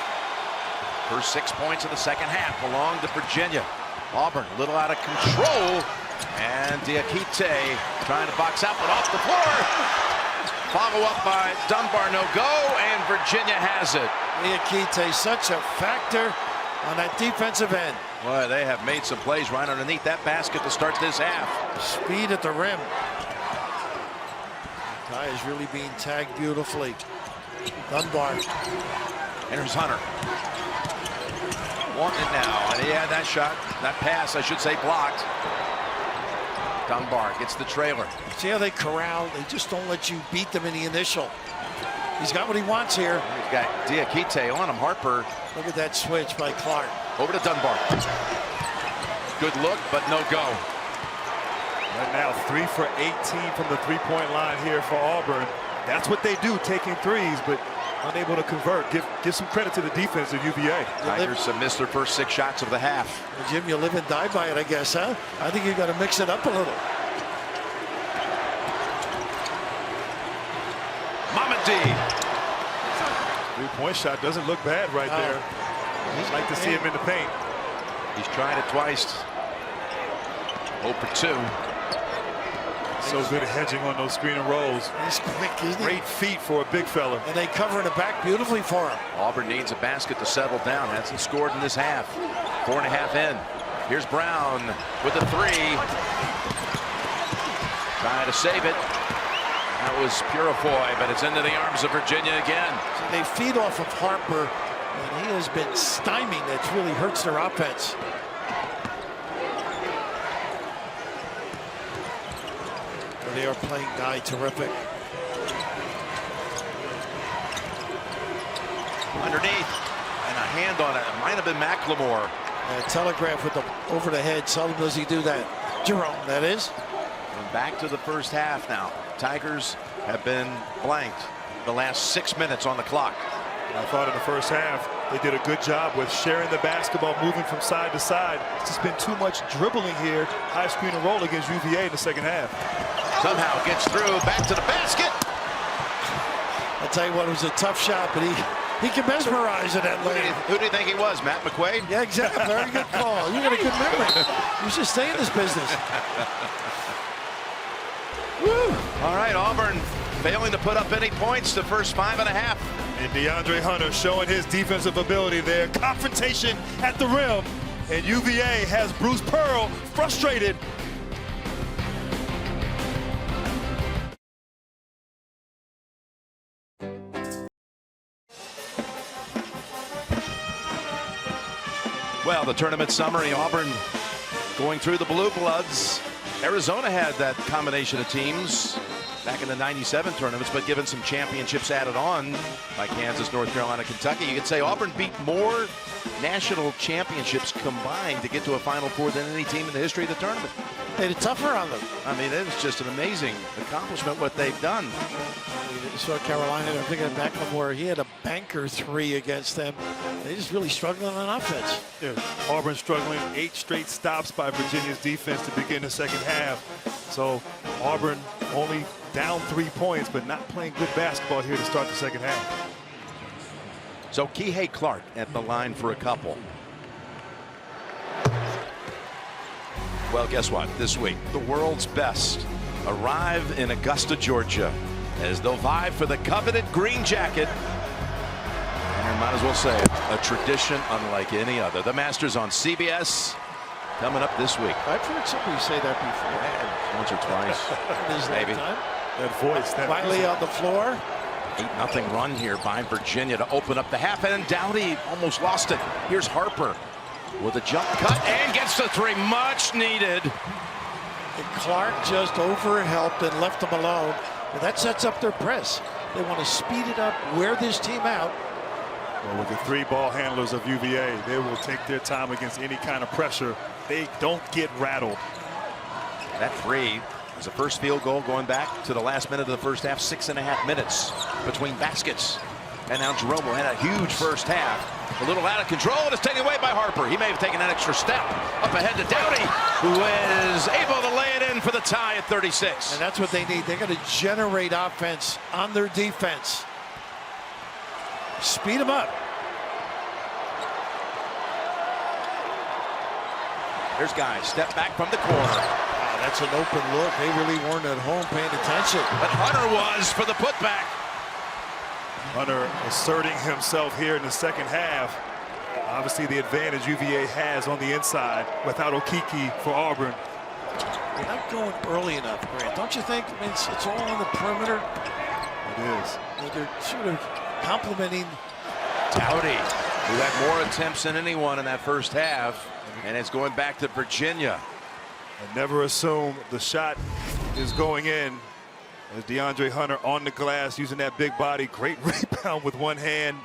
First 6 points of the second half belong to Virginia. Auburn a little out of control, and Diakite trying to box out, but off the floor. Follow up by Dunbar, no go, and Virginia has it. Diakite, such a factor on that defensive end. Boy, they have made some plays right underneath that basket to start this half. Speed at the rim. Guy is really being tagged beautifully. Dunbar. Enters Hunter. Want it now, and he had that shot, that pass, I should say, blocked. Dunbar gets the trailer. See how they corral? They just don't let you beat them in the initial. He's got what he wants here. He's got Diakite on him. Harper. Look at that switch by Clark. Over to Dunbar. Good look, but no go. Right now, 3 for 18 from the three-point line here for Auburn. That's what they do, taking threes, but unable to convert. Give some credit to the defense of UVA. Tigers have missed their first 6 shots of the half. Well, Jim, you live and die by it, I guess, huh? I think you got to mix it up a little. Mamadi. Three-point shot doesn't look bad right there. I'd like to see him in the paint. He's tried it twice. 0 for 2. So good at hedging on those screen and rolls. He's quick, isn't he? Great feet for a big fella. And they cover the back beautifully for him. Auburn needs a basket to settle down. Hasn't scored in this half. 4.5 in. Here's Brown with a 3. Trying to save it. That was Purifoy, but it's into the arms of Virginia again. So they feed off of Harper, and he has been stymied. That really hurts their offense. They are playing Guy terrific. Underneath, and a hand on it. It might have been McLemore. Telegraph with the over the head. Seldom does he do that. Jerome, that is. And back to the first half now. Tigers have been blanked the last 6 minutes on the clock. I thought in the first half they did a good job with sharing the basketball, moving from side to side. It's just been too much dribbling here. High screen and roll against UVA in the second half. Somehow gets through, back to the basket. I'll tell you what, it was a tough shot, but he can mesmerize it at lane. Who do you think he was, Matt McQuaid? Yeah, exactly. Very good call. You got a good memory. You should stay in this business. Woo. All right, Auburn failing to put up any points the first 5.5. And DeAndre Hunter showing his defensive ability there. Confrontation at the rim. And UVA has Bruce Pearl frustrated. Well, the tournament summary, Auburn going through the Blue Bloods. Arizona had that combination of teams back in the '97 tournaments, but given some championships added on by Kansas, North Carolina, Kentucky, you could say Auburn beat more national championships combined to get to a Final Four than any team in the history of the tournament. Made it tougher on them. I mean, it was just an amazing accomplishment what they've done. You saw Carolina, I'm thinking of McLemore, he had a banker 3 against them. They just really struggling on offense. Yeah. Auburn struggling, 8 straight stops by Virginia's defense to begin the second half. So Auburn only down 3 points, but not playing good basketball here to start the second half. So Kihei Clark at the line for a couple. Well, guess what? This week, the world's best arrive in Augusta, Georgia, as they'll vie for the coveted green jacket. And might as well say it, a tradition unlike any other. The Masters on CBS coming up this week. I've heard somebody say that before. Once or twice, maybe. That voice. That Finally on the floor. 8-0 run here by Virginia to open up the half, and Dowdy almost lost it. Here's Harper with a jump cut and gets the 3, much needed. And Clark just overhelped and left them alone. And that sets up their press. They want to speed it up, wear this team out. Well, with the 3 ball handlers of UVA, they will take their time against any kind of pressure. They don't get rattled. That 3 was the first field goal going back to the last minute of the first half. 6.5 minutes between baskets. And now Jerome had a huge first half. A little out of control, and it's taken away by Harper. He may have taken an extra step. Up ahead to Dowdy, who is able to lay it in for the tie at 36. And that's what they need. They're going to generate offense on their defense. Speed them up. There's Guy, step back from the corner. Wow, that's an open look. They really weren't at home paying attention. But Hunter was for the putback. Hunter asserting himself here in the second half. Obviously the advantage UVA has on the inside without Okiki for Auburn. They're not going early enough, Grant. Don't you think? I mean, it's all on the perimeter. It is. They're sort of complimenting Dowdy, who had more attempts than anyone in that first half, and it's going back to Virginia. And never assume the shot is going in. As DeAndre Hunter on the glass using that big body, great rebound with one hand,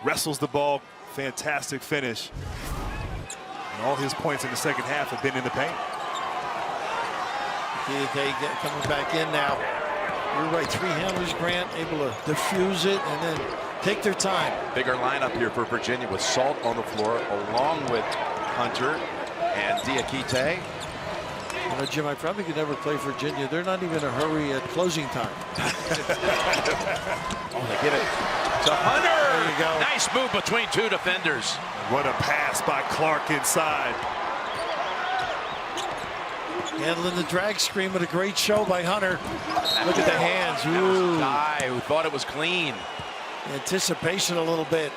wrestles the ball, fantastic finish. And all his points in the second half have been in the paint. They get coming back in now. You're right, 3 handlers, Grant, able to diffuse it and then take their time. Bigger lineup here for Virginia with Salt on the floor along with Hunter and Diakite. You know, Jim, I probably could never play Virginia. They're not even in a hurry at closing time. Oh, they give it to Hunter. There you go. Nice move between 2 defenders. What a pass by Clark inside. Handling the drag screen with a great show by Hunter. Look at the hands. Ooh. Guy who thought it was clean. Anticipation a little bit.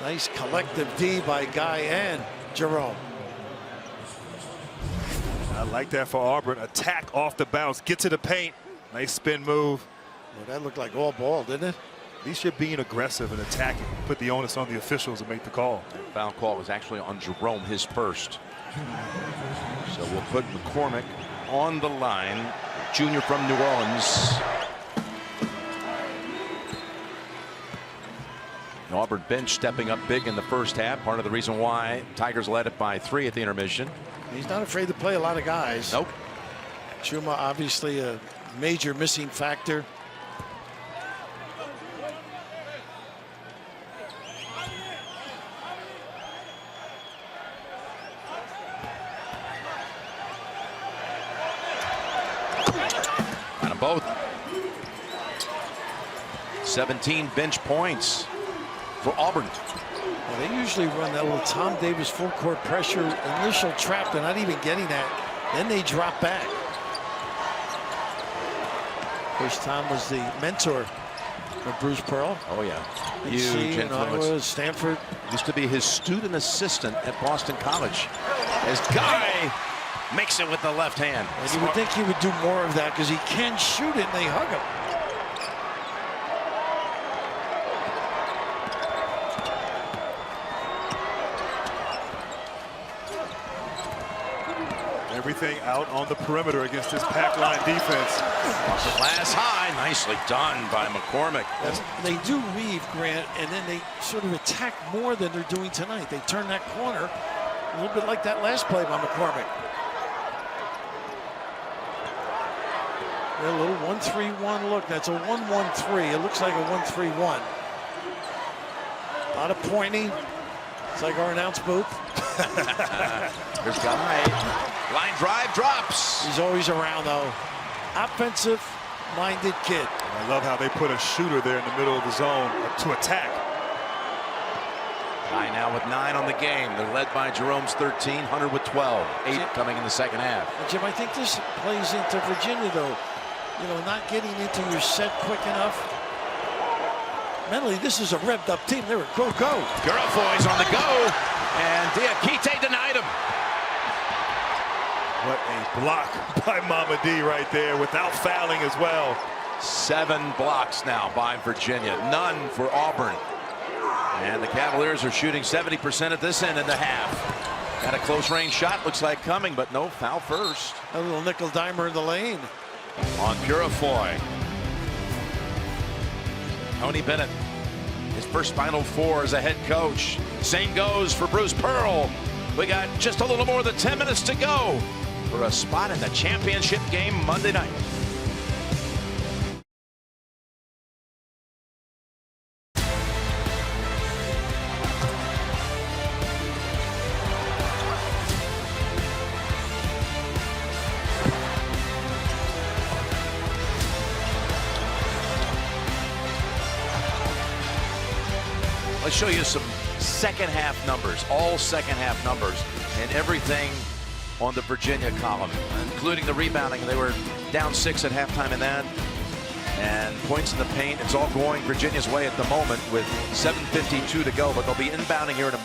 Nice collective D by Guy and Jerome. I like that for Auburn. Attack off the bounce. Get to the paint. Nice spin move. Well, that looked like all ball, didn't it? At least you're being aggressive and attacking. Put the onus on the officials to make the call. Foul call was actually on Jerome, his first. So we'll put McCormick on the line, junior from New Orleans. The Auburn bench stepping up big in the first half. Part of the reason why Tigers led it by 3 at the intermission. He's not afraid to play a lot of guys. Nope. Chuma obviously a major missing factor. Got them both. 17 bench points for Auburn. Well, they usually run that little Tom Davis full court pressure initial trap. They're not even getting that. Then they drop back. Of course, Tom was the mentor of Bruce Pearl. Oh, yeah. Huge influence. Iowa, Stanford. Used to be his student assistant at Boston College. As Guy makes it with the left hand. And you would think he would do more of that because he can shoot it and they hug him. Everything out on the perimeter against this pack line defense. Off the glass high, nicely done by McCormick. They do weave, Grant, and then they sort of attack more than they're doing tonight. They turn that corner a little bit like that last play by McCormick. A little 1-3-1 look. That's a 1-1-3. It looks like a 1-3-1. A lot of pointing. It's like our announce booth. There's Guy. Line drive drops. He's always around, though. Offensive-minded kid. I love how they put a shooter there in the middle of the zone to attack. Guy now with 9 on the game. They're led by Jerome's 13, Hunter with 12. 8 coming in the second half. Jim, I think this plays into Virginia, though. You know, not getting into your set quick enough. Mentally, this is a revved-up team. They were go. Gurafoy's on the go, and Diakite denied him. What a block by Mama D right there without fouling as well. 7 blocks now by Virginia, none for Auburn. And the Cavaliers are shooting 70% at this end in the half. Got a close range shot, looks like coming, but no, foul first. A little nickel dimer in the lane. On Gurafoy. Tony Bennett, his first Final Four as a head coach. Same goes for Bruce Pearl. We got just a little more than 10 minutes to go for a spot in the championship game Monday night. Let's show you some second half numbers, all second half numbers, and everything on the Virginia column, including the rebounding. They were down 6 at halftime in that. And points in the paint, it's all going Virginia's way at the moment with 7:52 to go, but they'll be inbounding here in a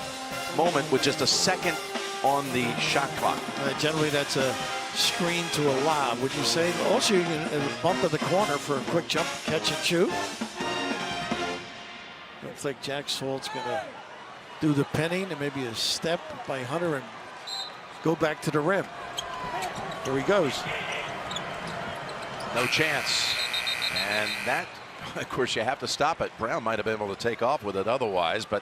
moment with just a second on the shot clock. Generally, that's a screen to a lob, would you say? Also, you can bump in the corner for a quick jump, catch and shoot. Looks like Jack Salt's going to do the penning and maybe a step by Hunter and go back to the rim. There he goes. No chance. And that, of course, you have to stop it. Brown might have been able to take off with it otherwise, but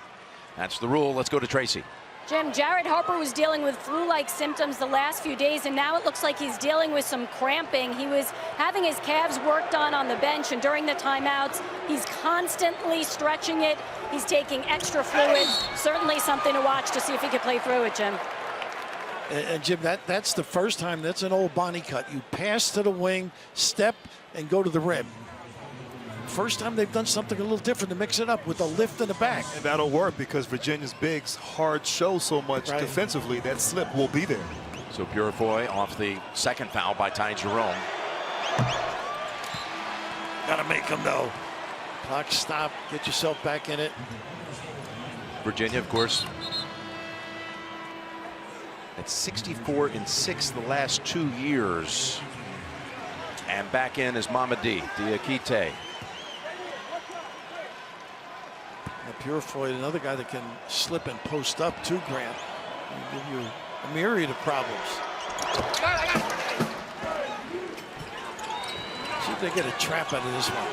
that's the rule. Let's go to Tracy. Jim, Jared Harper was dealing with flu-like symptoms the last few days, and now it looks like he's dealing with some cramping. He was having his calves worked on the bench, and during the timeouts, he's constantly stretching it. He's taking extra fluids. Certainly something to watch to see if he can play through it, Jim. And Jim, that's the first time. That's an old Bonnie cut. You pass to the wing, step, and go to the rim. First time they've done something a little different to mix it up with a lift in the back. And that'll work because Virginia's bigs hard show so much defensively. That slip will be there. So Purifoy off the second foul by Ty Jerome. Gotta make them though. Clock stop. Get yourself back in it. Virginia, of course, at 64-6 the last 2 years. And back in is Mamadi Diakite. Purifoy, another guy that can slip and post up too, Grant. He'll give you a myriad of problems. See if they get a trap out of this one.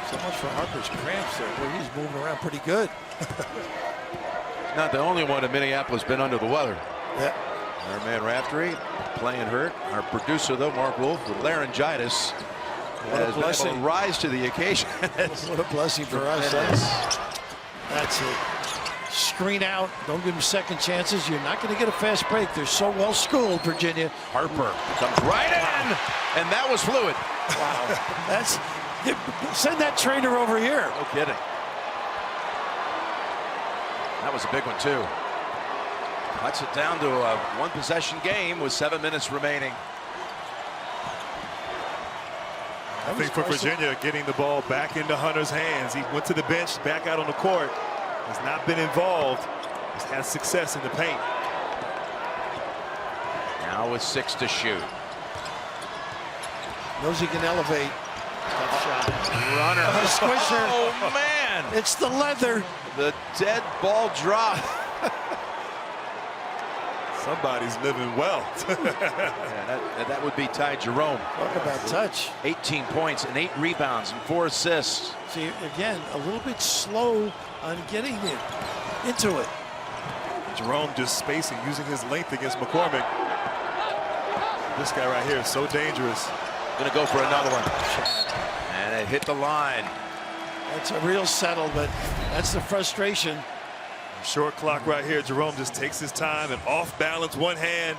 So much for Harper's cramps there. Boy, he's moving around pretty good. Not the only one in Minneapolis been under the weather. Yeah. Our man Raftery playing hurt. Our producer, though, Mark Wolf, with laryngitis. What a blessing. Been able to rise to the occasion. What a blessing for us. That's it. Screen out. Don't give them second chances. You're not going to get a fast break. They're so well schooled, Virginia. Harper comes right in, and that was fluid. Wow. That's send that trainer over here. No kidding. That was a big one too. Cuts it down to a one-possession game with 7 minutes remaining. I think for Virginia, getting the ball back into Hunter's hands. He went to the bench, back out on the court. Has not been involved. Has had success in the paint. Now with 6 to shoot. Knows he can elevate. Tough shot. Runner. Squisher. Oh, man. It's the leather. The dead ball drop. Somebody's living well. Yeah, that would be Ty Jerome. Talk about touch. 18 points and 8 rebounds and 4 assists. See, again, a little bit slow on getting into it. Jerome just spacing, using his length against McCormick. This guy right here is so dangerous. Gonna go for another one. And it hit the line. That's a real settle, but that's the frustration. Short clock right here. Jerome just takes his time and off balance, one hand,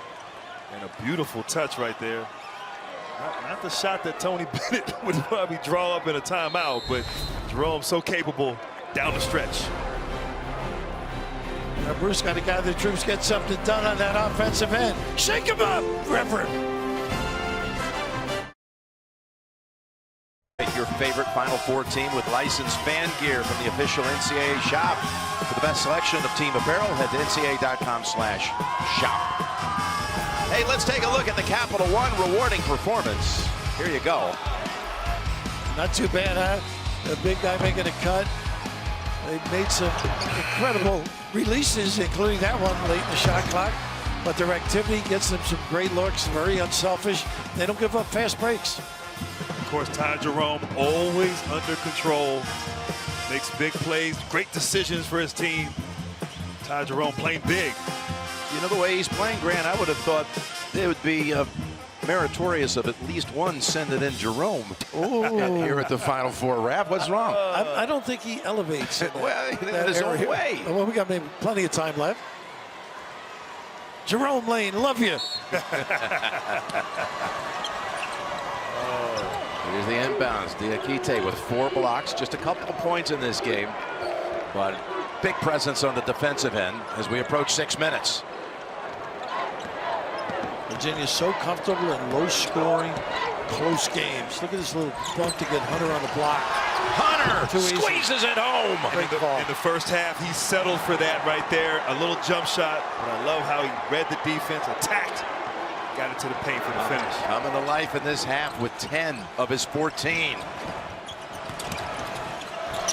and a beautiful touch right there. Not the shot that Tony Bennett would probably draw up in a timeout, but Jerome so capable down the stretch. Now Bruce got to gather the troops, get something done on that offensive end. Shake him up, Reverend. Your favorite Final Four team with licensed fan gear from the official NCAA shop. For the best selection of team apparel, head to ncaa.com/shop. Hey, let's take a look at the Capital One rewarding performance. Here you go. Not too bad, huh? The big guy making a cut. They've made some incredible releases, including that one late in the shot clock. But their activity gets them some great looks, very unselfish. They don't give up fast breaks. Of course, Ty Jerome always under control, makes big plays, great decisions for his team. Ty Jerome playing big. You know, the way he's playing, Grant, I would have thought it would be meritorious of at least one send it in Jerome. Here at the Final Four. Rap, what's wrong? I don't think he elevates in well, in his own way. Well, we got maybe plenty of time left. Jerome Lane, love you. Here's the inbounds. Diakite with 4 blocks, just a couple of points in this game, but big presence on the defensive end as we approach 6 minutes. Virginia's so comfortable in low-scoring, close games. Look at this little bump to get Hunter on the block. Hunter squeezes it home. In the first half, he settled for that right there. A little jump shot, but I love how he read the defense, attacked. Got it to the paint for the finish. Coming to life in this half with 10 of his 14.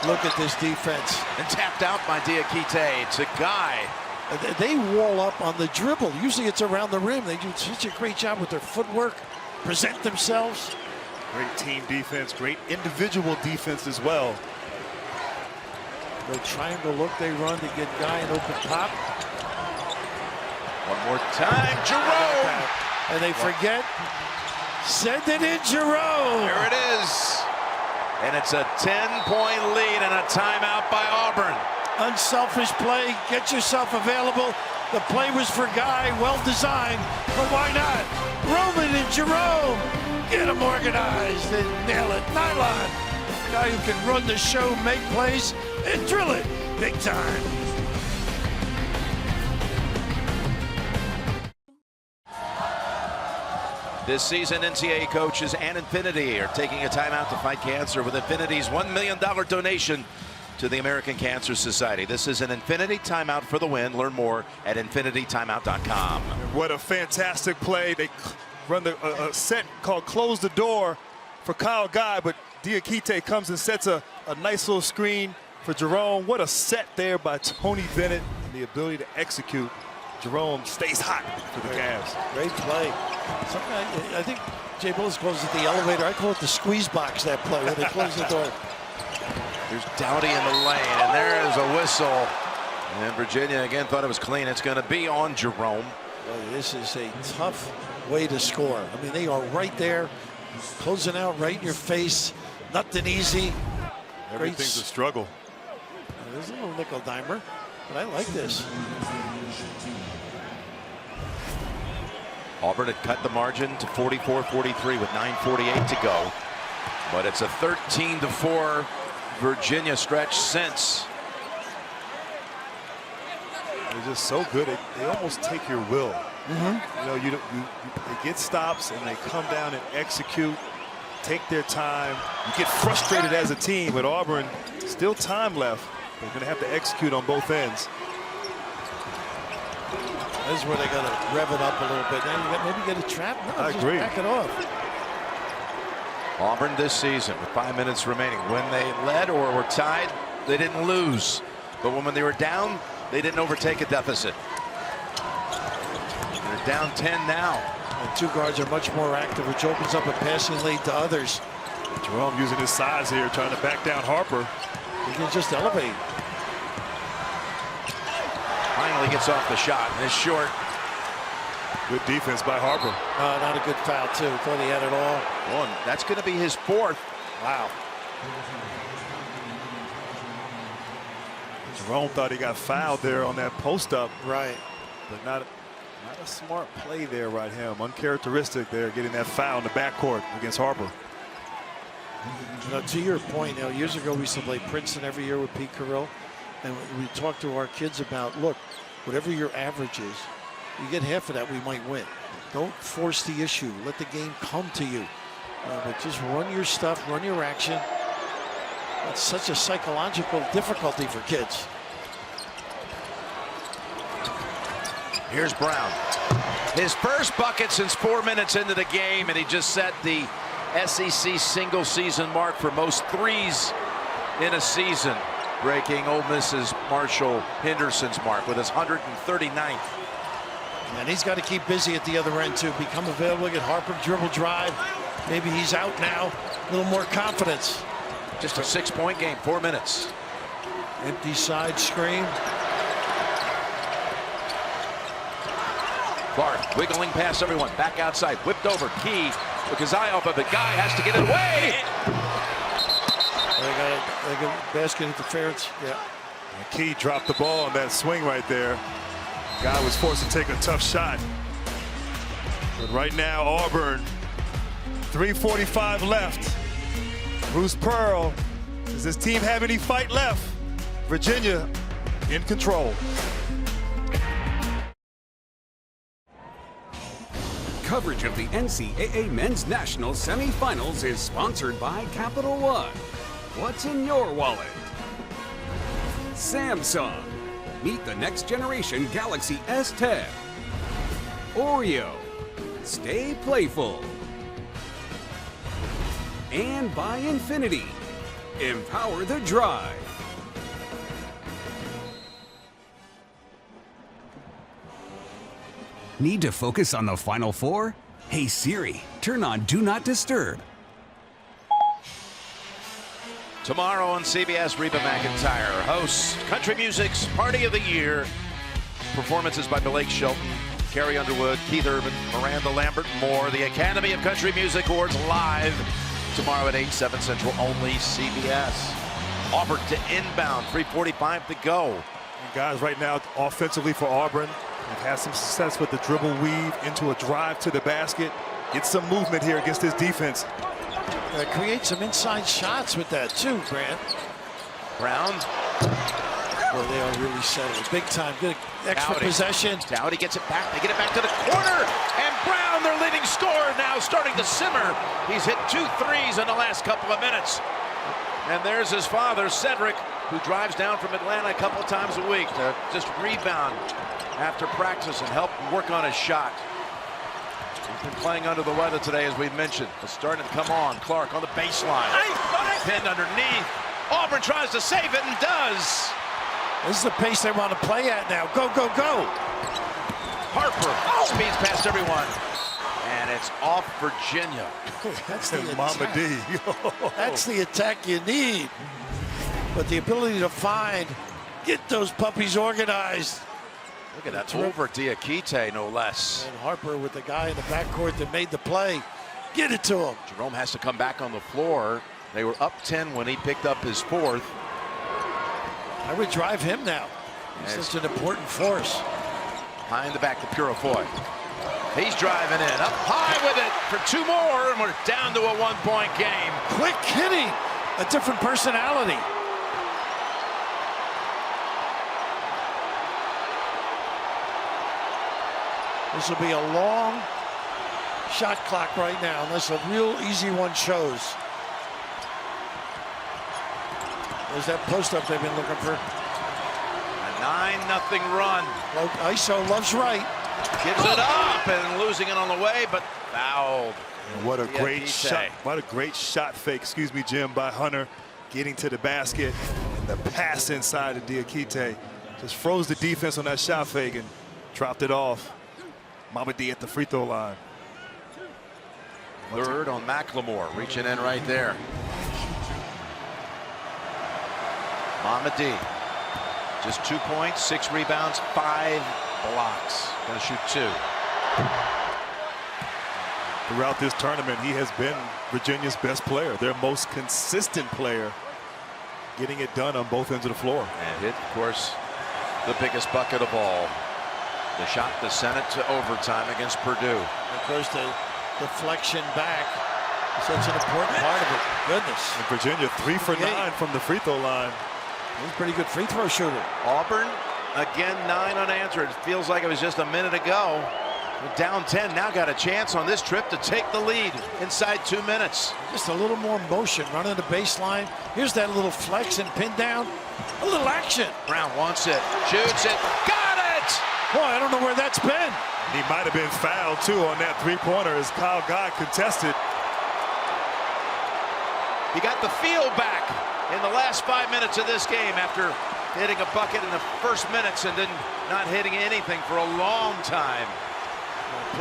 Look at this defense. And tapped out by Diakite. It's a guy. They wall up on the dribble. Usually it's around the rim. They do such a great job with their footwork, present themselves. Great team defense, great individual defense as well. The triangle look they run to get Guy an open pop. One more time, Jerome. And they forget. Send it in, Jerome. There it is. And it's a 10-point lead and a timeout by Auburn. Unselfish play. Get yourself available. The play was for Guy. Well designed. But why not? Roman and Jerome. Get them organized and nail it. Nylon. Guy who can run the show, make plays, and drill it big time. This season, NCAA coaches and Infinity are taking a timeout to fight cancer with Infinity's $1 million donation to the American Cancer Society. This is an Infinity timeout for the win. Learn more at infinitytimeout.com. What a fantastic play. They run a set called Close the Door for Kyle Guy, but Diakite comes and sets a nice little screen for Jerome. What a set there by Tony Bennett, and the ability to execute. Jerome stays hot for the Cavs. Great play. I think Jay Billis calls it the elevator. I call it the squeeze box, that play, where they close the door. There's Doughty in the lane, and there is a whistle. And Virginia again thought it was clean. It's going to be on Jerome. Well, this is a tough way to score. I mean, they are right there, closing out right in your face. Nothing easy. Everything's a struggle. There's a little nickel dimer, but I like this. Auburn had cut the margin to 44-43 with 9:48 to go. But it's a 13-4 Virginia stretch since. They're just so good. They almost take your will. You know, they get stops and they come down and execute, take their time. You get frustrated as a team, but Auburn, still time left. They're going to have to execute on both ends. This is where they got to rev it up a little bit. Now you got maybe get a trap. No, I just agree. back it off. Auburn this season with 5 minutes remaining. When they led or were tied, they didn't lose. But when they were down, they didn't overtake a deficit. They're down 10 now. And two guards are much more active, which opens up a passing lead to others. Jerome using his size here, trying to back down Harper. He can just elevate. Finally gets off the shot and is short. Good defense by Harper. Not a good foul, too. Thought he had it all. One. That's going to be his fourth. Wow. Jerome thought he got fouled there on that post up. Right. But not a smart play there by him. Uncharacteristic there, getting that foul in the backcourt against Harper. Now, to your point, years ago we used to play Princeton every year with Pete Carrill, and we talked to our kids about, look, whatever your average is, you get half of that, we might win. Don't force the issue. Let the game come to you. But just run your stuff, run your action. It's such a psychological difficulty for kids. Here's Brown. His first bucket since 4 minutes into the game, and he just set the SEC single season mark for most threes in a season, breaking Ole Miss's Marshall Henderson's mark with his 139th. And he's got to keep busy at the other end, too. Become available, get Harper, dribble, drive. Maybe he's out now. A little more confidence. Just a 6-point game, 4 minutes. Empty side screen. Clark wiggling past everyone, back outside, whipped over, Key, with his eye off of it. Guy has to get it away. They got basket interference. Yeah. And Key dropped the ball on that swing right there. Guy was forced to take a tough shot. But right now, Auburn, 3:45 left. Bruce Pearl, does this team have any fight left? Virginia in control. Coverage of the NCAA Men's National Semifinals is sponsored by Capital One. What's in your wallet? Samsung. Meet the next generation Galaxy S10. Oreo. Stay playful. And by Infinity. Empower the drive. Need to focus on the Final Four? Hey Siri, turn on Do Not Disturb. Tomorrow on CBS, Reba McEntire hosts Country Music's Party of the Year. Performances by Blake Shelton, Carrie Underwood, Keith Urban, Miranda Lambert, and more. The Academy of Country Music Awards live tomorrow at 8, 7 Central, only CBS. Auburn to inbound, 3:45 to go. And guys, right now, offensively for Auburn, they've had some success with the dribble weave into a drive to the basket. Get some movement here against this defense. Create some inside shots with that too, Grant. Brown. Well, they are really settled. Big time. Good extra possession. Dowdy gets it back. They get it back to the corner. And Brown, their leading scorer, now starting to simmer. He's hit 2 threes in the last couple of minutes. And there's his father, Cedric, who drives down from Atlanta a couple times a week to just rebound after practice and help work on his shot. He's been playing under the weather today, as we've mentioned. It's starting to come on. Clark on the baseline. Pinned underneath. Auburn tries to save it and does. This is the pace they want to play at now. Go, go, go. Harper speeds past everyone. And it's off Virginia. That's the Mama D. That's the attack you need. But the ability to find, get those puppies organized. Look at that, over Diakite, no less. And Harper with the guy in the backcourt that made the play. Get it to him. Jerome has to come back on the floor. They were up 10 when he picked up his 4th. I would drive him now. He's such an important force. Behind the back to Purifoy. He's driving in, up high with it for 2 more, and we're down to a 1-point game. Quick hitting, a different personality. This will be a long shot clock right now, unless a real easy one shows. There's that post-up they've been looking for. A 9-0 run. ISO loves right. Gives it up and losing it on the way, but fouled. And what a great shot. What a great shot fake, excuse me, Jim, by Hunter. Getting to the basket. And the pass inside of Diakite. Just froze the defense on that shot fake and dropped it off. Mama D at the free throw line. Third on McLemore, reaching in right there. Mama D, just 2 points, 6 rebounds, 5 blocks. Gonna shoot 2. Throughout this tournament, he has been Virginia's best player, their most consistent player, getting it done on both ends of the floor. And hit, of course, the biggest bucket of all. The shot to send it to overtime against Purdue. Of course, the deflection back is such an important part of it. Goodness. And Virginia 3 for 9 from the free throw line. He's a pretty good free throw shooter. Auburn, again, 9 unanswered. It feels like it was just a minute ago. We're down 10, now got a chance on this trip to take the lead inside 2 minutes. Just a little more motion, running the baseline. Here's that little flex and pin down. A little action. Brown wants it, shoots it, got it! Boy, I don't know where that's been. He might have been fouled, too, on that three-pointer as Kyle Guy contested. He got the field back in the last 5 minutes of this game after hitting a bucket in the first minutes and then not hitting anything for a long time.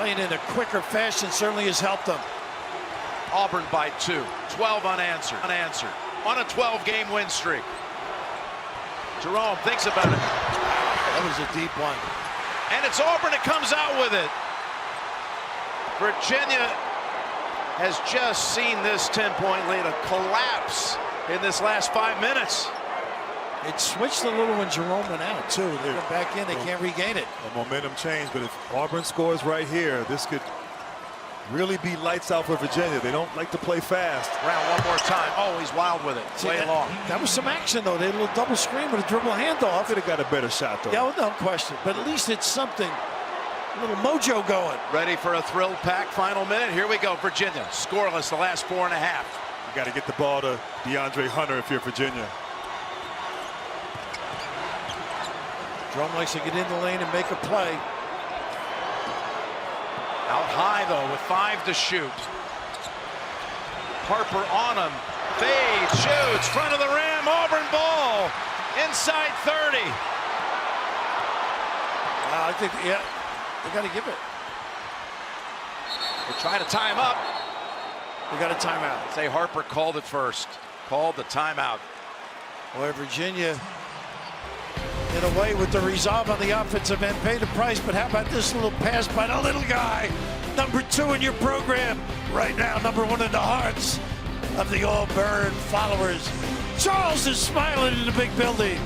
Playing in a quicker fashion certainly has helped them. Auburn by 2, 12 unanswered, on a 12-game win streak. Jerome thinks about it. That was a deep one. And it's Auburn that comes out with it. Virginia has just seen this 10-point lead collapse in this last 5 minutes. It switched a little when Jerome went out, too. They come back in, they can't regain it. The momentum changed, but if Auburn scores right here, this could really be lights out for Virginia. They don't like to play fast. Brown one more time. Oh, he's wild with it. Play long. That was some action, though. They had a little double screen with a dribble handoff. Could have got a better shot, though. Yeah, well, no question. But at least it's something. A little mojo going. Ready for a thrill-packed final minute. Here we go, Virginia. Scoreless the last 4.5. You got to get the ball to DeAndre Hunter if you're Virginia. Jerome likes to get in the lane and make a play. Out high, though, with 5 to shoot. Harper on him. Fades, shoots, front of the rim. Auburn ball. Inside 30. I think, yeah, they got to give it. They try to tie him up. They got a timeout. Say Harper called it first. called the timeout. Boy, Virginia, in a way, with the resolve on the offensive end, paid the price. But how about this little pass by the little guy? Number 2 in your program right now, number 1 in the hearts of the Auburn followers. Charles is smiling in the big building.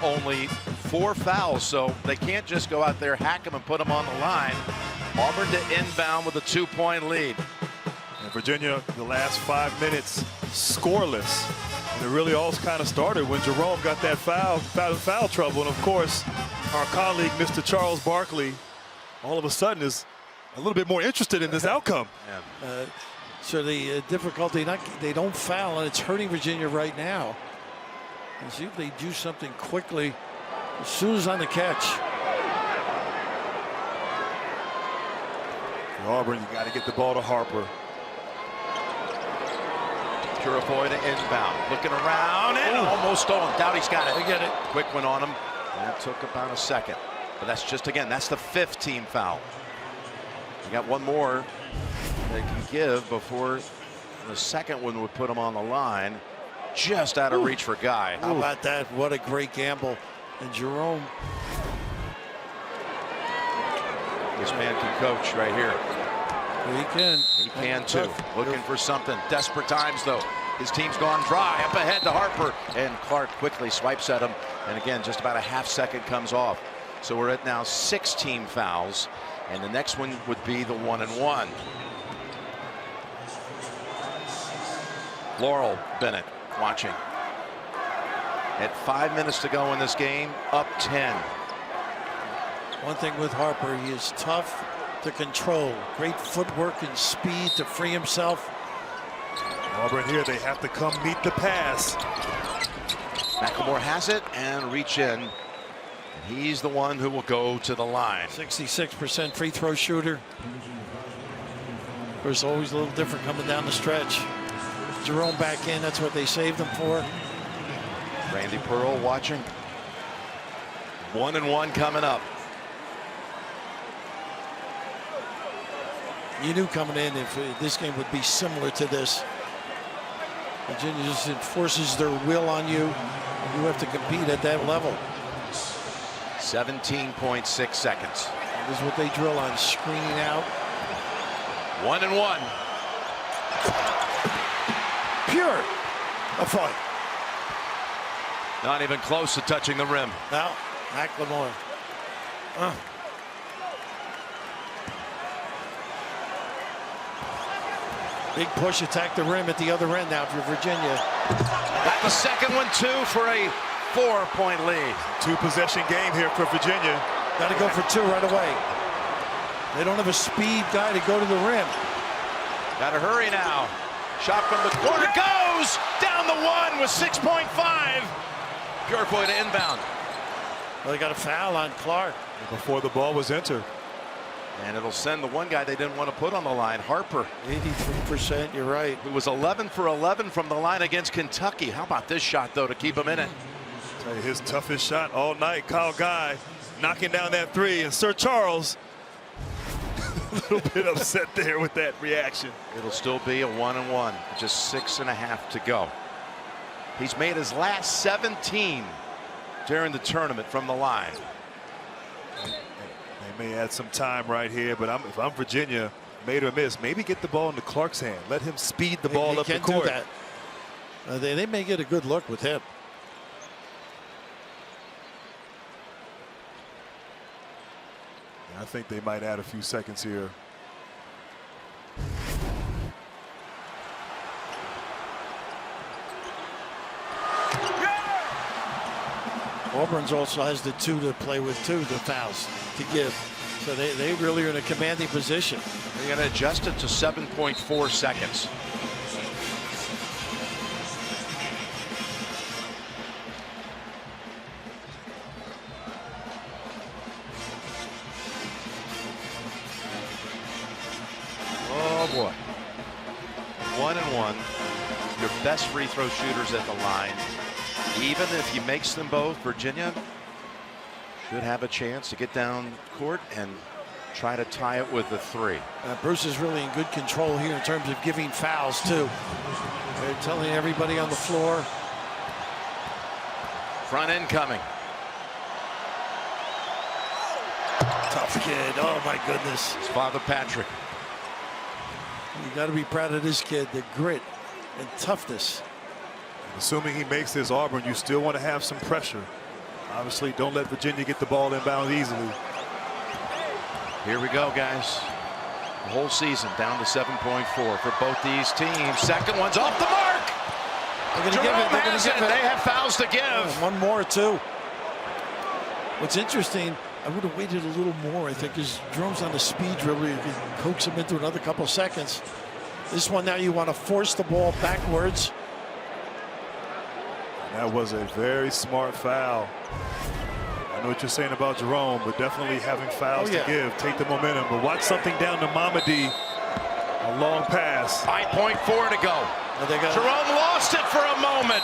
Only 4 fouls, so they can't just go out there, hack them, and put them on the line. Auburn to inbound with a 2-point lead. And Virginia, the last 5 minutes, scoreless. And it really all kind of started when Jerome got that foul trouble. And of course, our colleague, Mr. Charles Barkley, all of a sudden is a little bit more interested in this outcome. Yeah. So the difficulty, they don't foul, and it's hurting Virginia right now. And see if they do something quickly as soon as on the catch. For Auburn, you got to get the ball to Harper. Purifoy to inbound, looking around and almost stolen. Doughty's got it. They get it. Quick one on him. That took about a second. But that's just, again, that's the 5th team foul. You got one more they can give before the second one would put them on the line. Just out of reach for Guy. How about that? What a great gamble. And Jerome. This man can coach right here. He can. He can too. Looking for something. Desperate times though. His team's gone dry. Up ahead to Harper. And Clark quickly swipes at him. And again, just about a half second comes off. So we're at now 6 team fouls. And the next one would be the 1-and-1. Laurel Bennett watching. At 5 minutes to go in this game, up 10. One thing with Harper, he is tough to control. Great footwork and speed to free himself. Auburn here, they have to come meet the pass. McLemore has it and reach in. And he's the one who will go to the line. 66% free throw shooter. There's always a little different coming down the stretch. Jerome back in, that's what they saved him for. Randy Pearl watching. 1-and-1 coming up. You knew coming in if this game would be similar to this. Virginia just enforces their will on you. You have to compete at that level. 17.6 seconds. This is what they drill on, screening out. 1-and-1. Pure. A fight. Not even close to touching the rim. Now, McLemore. Big push, attack the rim at the other end now for Virginia. Got the second one, too, for a 4-point lead. 2-possession game here for Virginia. Got to go for 2 right away. They don't have a speed guy to go to the rim. Got to hurry now. Shot from the corner goes down the 1 with 6.5. Purifoy to inbound. Well, they got a foul on Clark. Before the ball was entered. And it'll send the one guy they didn't want to put on the line, Harper. 83%, you're right. Who was 11 for 11 from the line against Kentucky. How about this shot, though, to keep him in it? Tell you, his toughest shot all night, Kyle Guy knocking down that 3. And Sir Charles, a little bit upset there with that reaction. It'll still be a 1-and-1. Just 6.5 to go. He's made his last 17 during the tournament from the line. They may add some time right here, but if I'm Virginia, made or miss, maybe get the ball into Clark's hand. Let him speed the ball up the court. Do that. They may get a good look with him. I think they might add a few seconds here. Auburn's also has the 2 to play with too, the fouls to give. So they really are in a commanding position. They're going to adjust it to 7.4 seconds. Oh boy. 1-and-1. Your best free throw shooters at the line. Even if he makes them both, Virginia should have a chance to get down court and try to tie it with the 3. Bruce is really in good control here in terms of giving fouls, too. They're telling everybody on the floor. Front end coming. Tough kid. Oh, my goodness. His father, Patrick. You got to be proud of this kid, the grit and toughness. Assuming he makes this, Auburn, you still want to have some pressure. Obviously, don't let Virginia get the ball inbound easily. Here we go, guys. The whole season down to 7.4 for both these teams. Second one's off the mark. They're going to give it. They're going to give it. They have fouls to give. One more, too. What's interesting, I would have waited a little more, I think, because Jerome's on the speed dribble. You can coax him into another couple seconds. This one now, you want to force the ball backwards. That was a very smart foul. I know what you're saying about Jerome, but definitely having fouls to give, take the momentum. But watch something down to Mamadi. A long pass. 5.4 to go. Jerome lost it for a moment.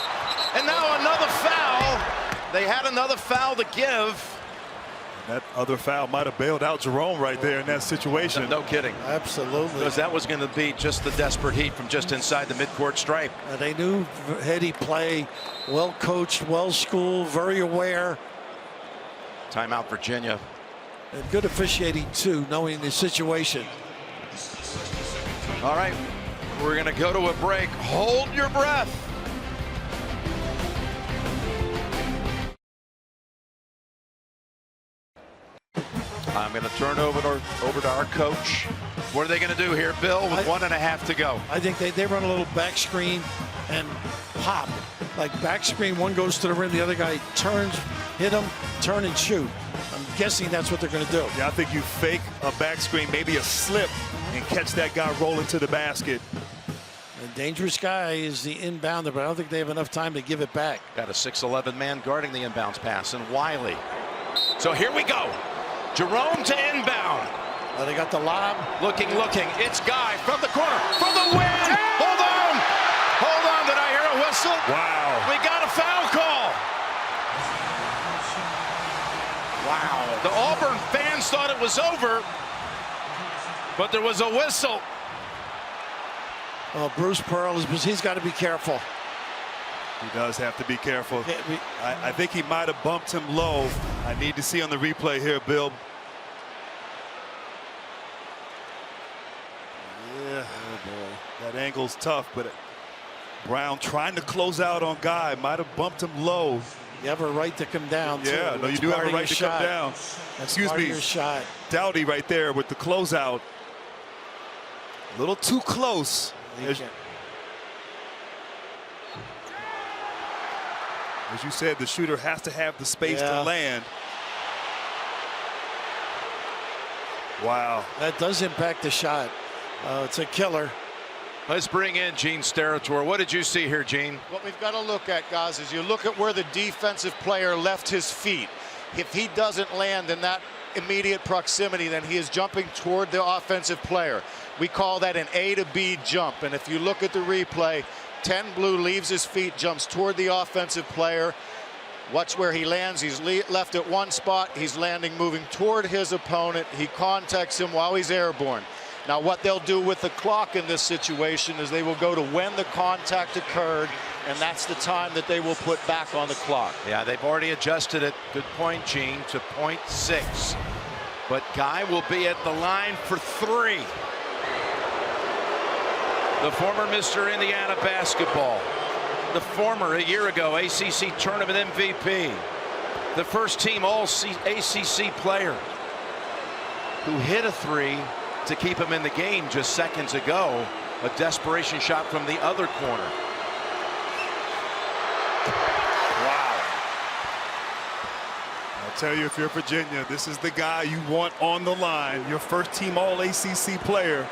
And now another foul. They had another foul to give. That other foul might have bailed out Jerome right there in that situation. No kidding. Absolutely. Because that was going to be just the desperate heat from just inside the midcourt stripe. They knew heady play, well coached, well schooled, very aware. Timeout, Virginia. And good officiating, too, knowing the situation. All right, we're going to go to a break. Hold your breath. I'm going to turn over to our coach. What are they going to do here, Bill, with 1.5 to go? I think they run a little back screen and pop. Like back screen, one goes to the rim, the other guy turns, hit him, turn and shoot. I'm guessing that's what they're going to do. Yeah, I think you fake a back screen, maybe a slip, and catch that guy rolling to the basket. A dangerous guy is the inbounder, but I don't think they have enough time to give it back. Got a 6'11" man guarding the inbounds pass, and Wiley. So here we go. Jerome to inbound. They got the lob. Looking. It's Guy from the corner for the win. Hold on. Did I hear a whistle? Wow. We got a foul call. Wow. The Auburn fans thought it was over, but there was a whistle. Oh, Bruce Pearl, he's got to be careful. He does have to be careful. I think he might have bumped him low. I need to see on the replay here, Bill. Yeah, oh boy. That angle's tough, but Brown trying to close out on Guy might have bumped him low. You have a right to come down, too. Yeah, no, you do have a right to come down. Excuse me, shot. Doughty right there with the closeout. A little too close. As you said, the shooter has to have the space to land. Wow. That does impact the shot. It's a killer. Let's bring in Gene Steratore. What did you see here, Gene? What we've got to look at, guys, is you look at where the defensive player left his feet. If he doesn't land in that immediate proximity, then he is jumping toward the offensive player. We call that an A to B jump. And if you look at the replay, 10 blue leaves his feet, jumps toward the offensive player. Watch where he lands. He's left at one spot. He's landing, moving toward his opponent. He contacts him while he's airborne. Now, what they'll do with the clock in this situation is they will go to when the contact occurred, and that's the time that they will put back on the clock. Yeah, they've already adjusted it. Good point, Gene, to 0.6. But Guy will be at the line for 3. The former Mr. Indiana basketball. The former, a year ago, ACC tournament MVP. The first team all-ACC player who hit a 3 to keep him in the game just seconds ago. A desperation shot from the other corner. Wow. I'll tell you, if you're Virginia, this is the guy you want on the line. Your first team all-ACC player.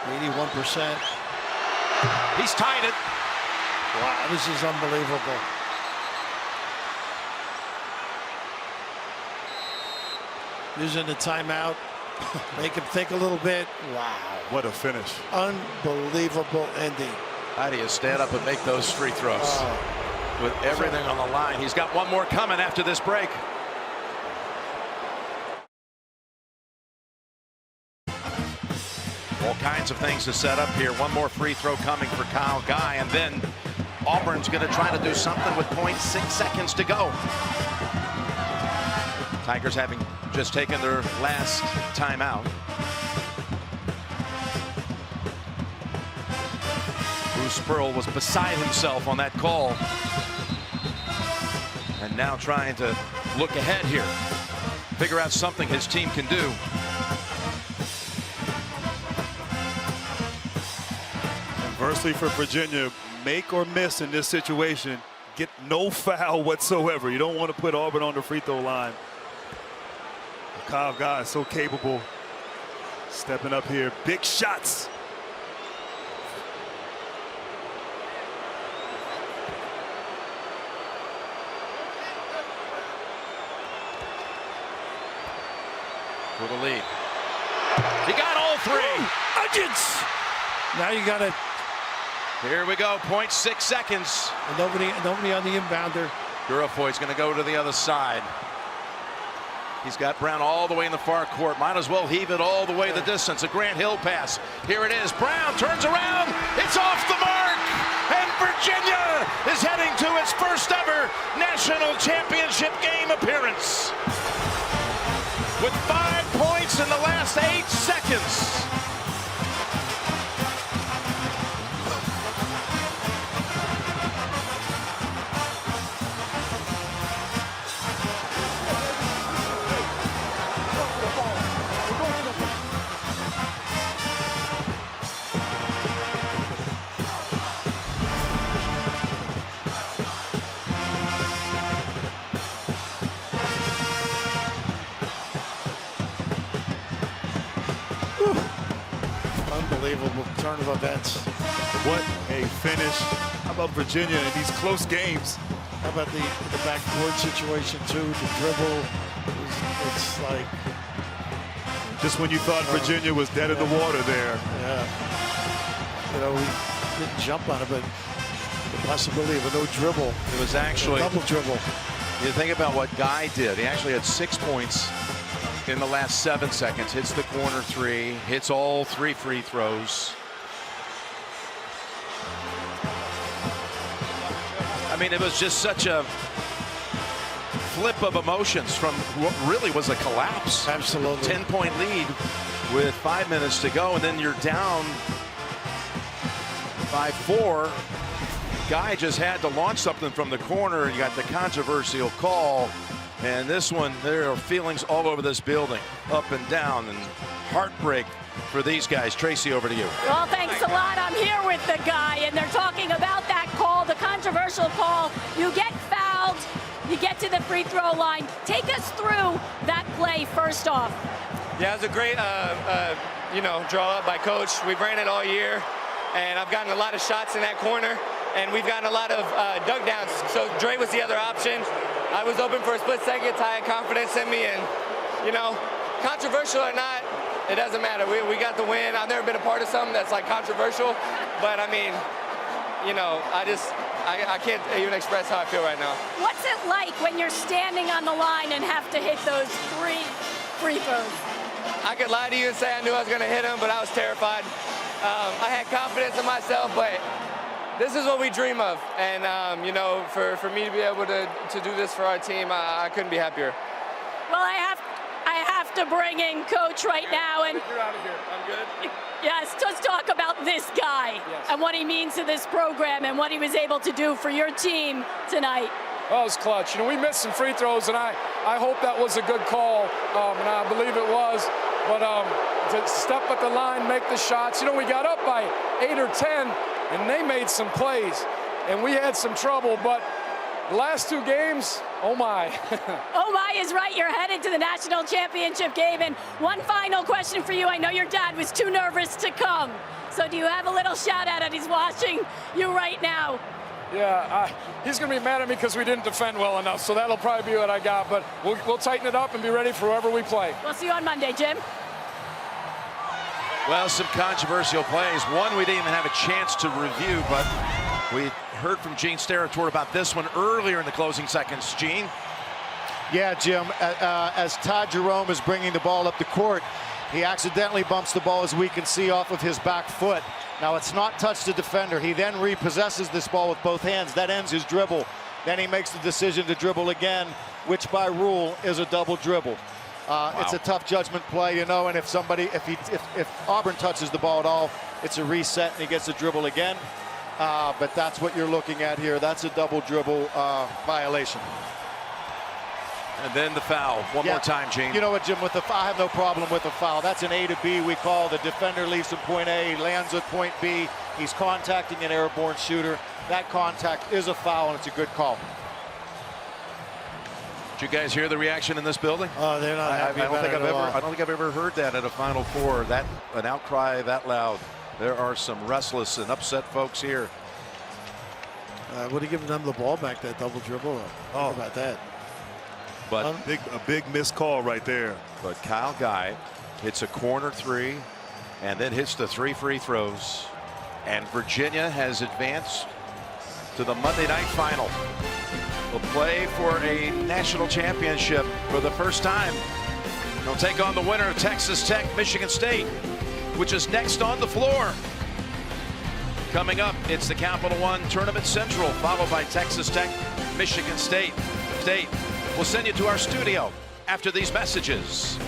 81%. He's tied it. Wow, this is unbelievable. Using the timeout. Make him think a little bit. Wow. What a finish. Unbelievable ending. How do you stand up and make those free throws? With everything on the line. He's got one more coming after this break. All kinds of things to set up here. One more free throw coming for Kyle Guy, and then Auburn's going to try to do something with 0.6 seconds to go. Tigers having just taken their last timeout. Bruce Pearl was beside himself on that call. And now trying to look ahead here. Figure out something his team can do. Conversely for Virginia, make or miss in this situation. Get no foul whatsoever. You don't want to put Auburn on the free throw line. Kyle Guy is so capable. Stepping up here. Big shots. For the lead. He got all three. Urgents. Now you got it. Here we go. 0.6 seconds. And nobody on the inbounder. Durafoy's going to go to the other side. He's got Brown all the way in the far court. Might as well heave it all the way the distance. A Grant Hill pass. Here it is. Brown turns around. It's off the mark. And Virginia is heading to its first ever national championship game appearance. With 5 points in the last 8 seconds. Unbelievable turn of events. What a finish. How about Virginia in these close games? How about the backboard situation too? The dribble. It's like just when you thought Virginia was dead in the water there. Yeah. You know, we didn't jump on it, but the possibility of a no dribble. It was actually a double dribble. You think about what Guy did. He actually had 6 points in the last 7 seconds. Hits the corner three, hits all 3 free throws. I mean, it was just such a flip of emotions from what really was a collapse. Absolutely. 10-point lead with 5 minutes to go, and then you're down by 4. Guy just had to launch something from the corner, and you got the controversial call. And this one, there are feelings all over this building, up and down, and heartbreak for these guys. Tracy, over to you. Well, thanks a lot. I'm here with the guy, and they're talking about that call, the controversial call. You get fouled, you get to the free throw line. Take us through that play first off. Yeah, it was a great, draw up by Coach. We've ran it all year, and I've gotten a lot of shots in that corner, and we've gotten a lot of dug downs. So Dre was the other option. I was open for a split second. Ty had confidence in me, and, controversial or not, it doesn't matter. We got the win. I've never been a part of something that's like controversial, but I mean, I can't even express how I feel right now. What's it like when you're standing on the line and have to hit those 3 free throws? I could lie to you and say I knew I was going to hit them, but I was terrified. I had confidence in myself, but this is what we dream of. And, for me to be able to do this for our team, I couldn't be happier. Well, I have to bring in Coach right now. And you're out of here. I'm good. Yes, let's talk about this guy and what he means to this program and what he was able to do for your team tonight. Well, it was clutch. We missed some free throws, and I hope that was a good call, and I believe it was. But to step at the line, make the shots. We got up by 8 or 10, and they made some plays, and we had some trouble. But the last 2 games, oh my. Oh my is right. You're headed to the national championship game. And one final question for you. I know your dad was too nervous to come. So do you have a little shout out that he's watching you right now? Yeah, he's going to be mad at me because we didn't defend well enough. So that'll probably be what I got. But we'll tighten it up and be ready for whoever we play. We'll see you on Monday, Jim. Well, some controversial plays. One we didn't even have a chance to review, but we heard from Gene Steratore about this one earlier in the closing seconds. Gene? Yeah, Jim, as Todd Jerome is bringing the ball up the court, He accidentally bumps the ball, as we can see, off of his back foot. Now, it's not touched the defender. He then repossesses this ball with both hands. That ends his dribble. Then he makes the decision to dribble again, which by rule is a double dribble. It's a tough judgment play, you know, and if Auburn touches the ball at all, it's a reset and he gets a dribble again. But that's what you're looking at here. That's a double dribble violation. And then the foul. One more time, Gene. You know what, Jim, with the I have no problem with the foul. That's an A to B, we call. The defender leaves from point A, lands at point B. He's contacting an airborne shooter. That contact is a foul, and it's a good call. Did you guys hear the reaction in this building? Oh, they're not happy about it at all. I don't think I've ever heard that at a Final Four. An outcry that loud. There are some restless and upset folks here. Would have given them the ball back, that double dribble. How about that? But a big missed call right there. But Kyle Guy hits a corner three and then hits the 3 free throws. And Virginia has advanced to the Monday night final. Will play for a national championship for the first time. They'll take on the winner of Texas Tech, Michigan State, which is next on the floor. Coming up, it's the Capital One Tournament Central, followed by Texas Tech, Michigan State. We'll send you to our studio after these messages.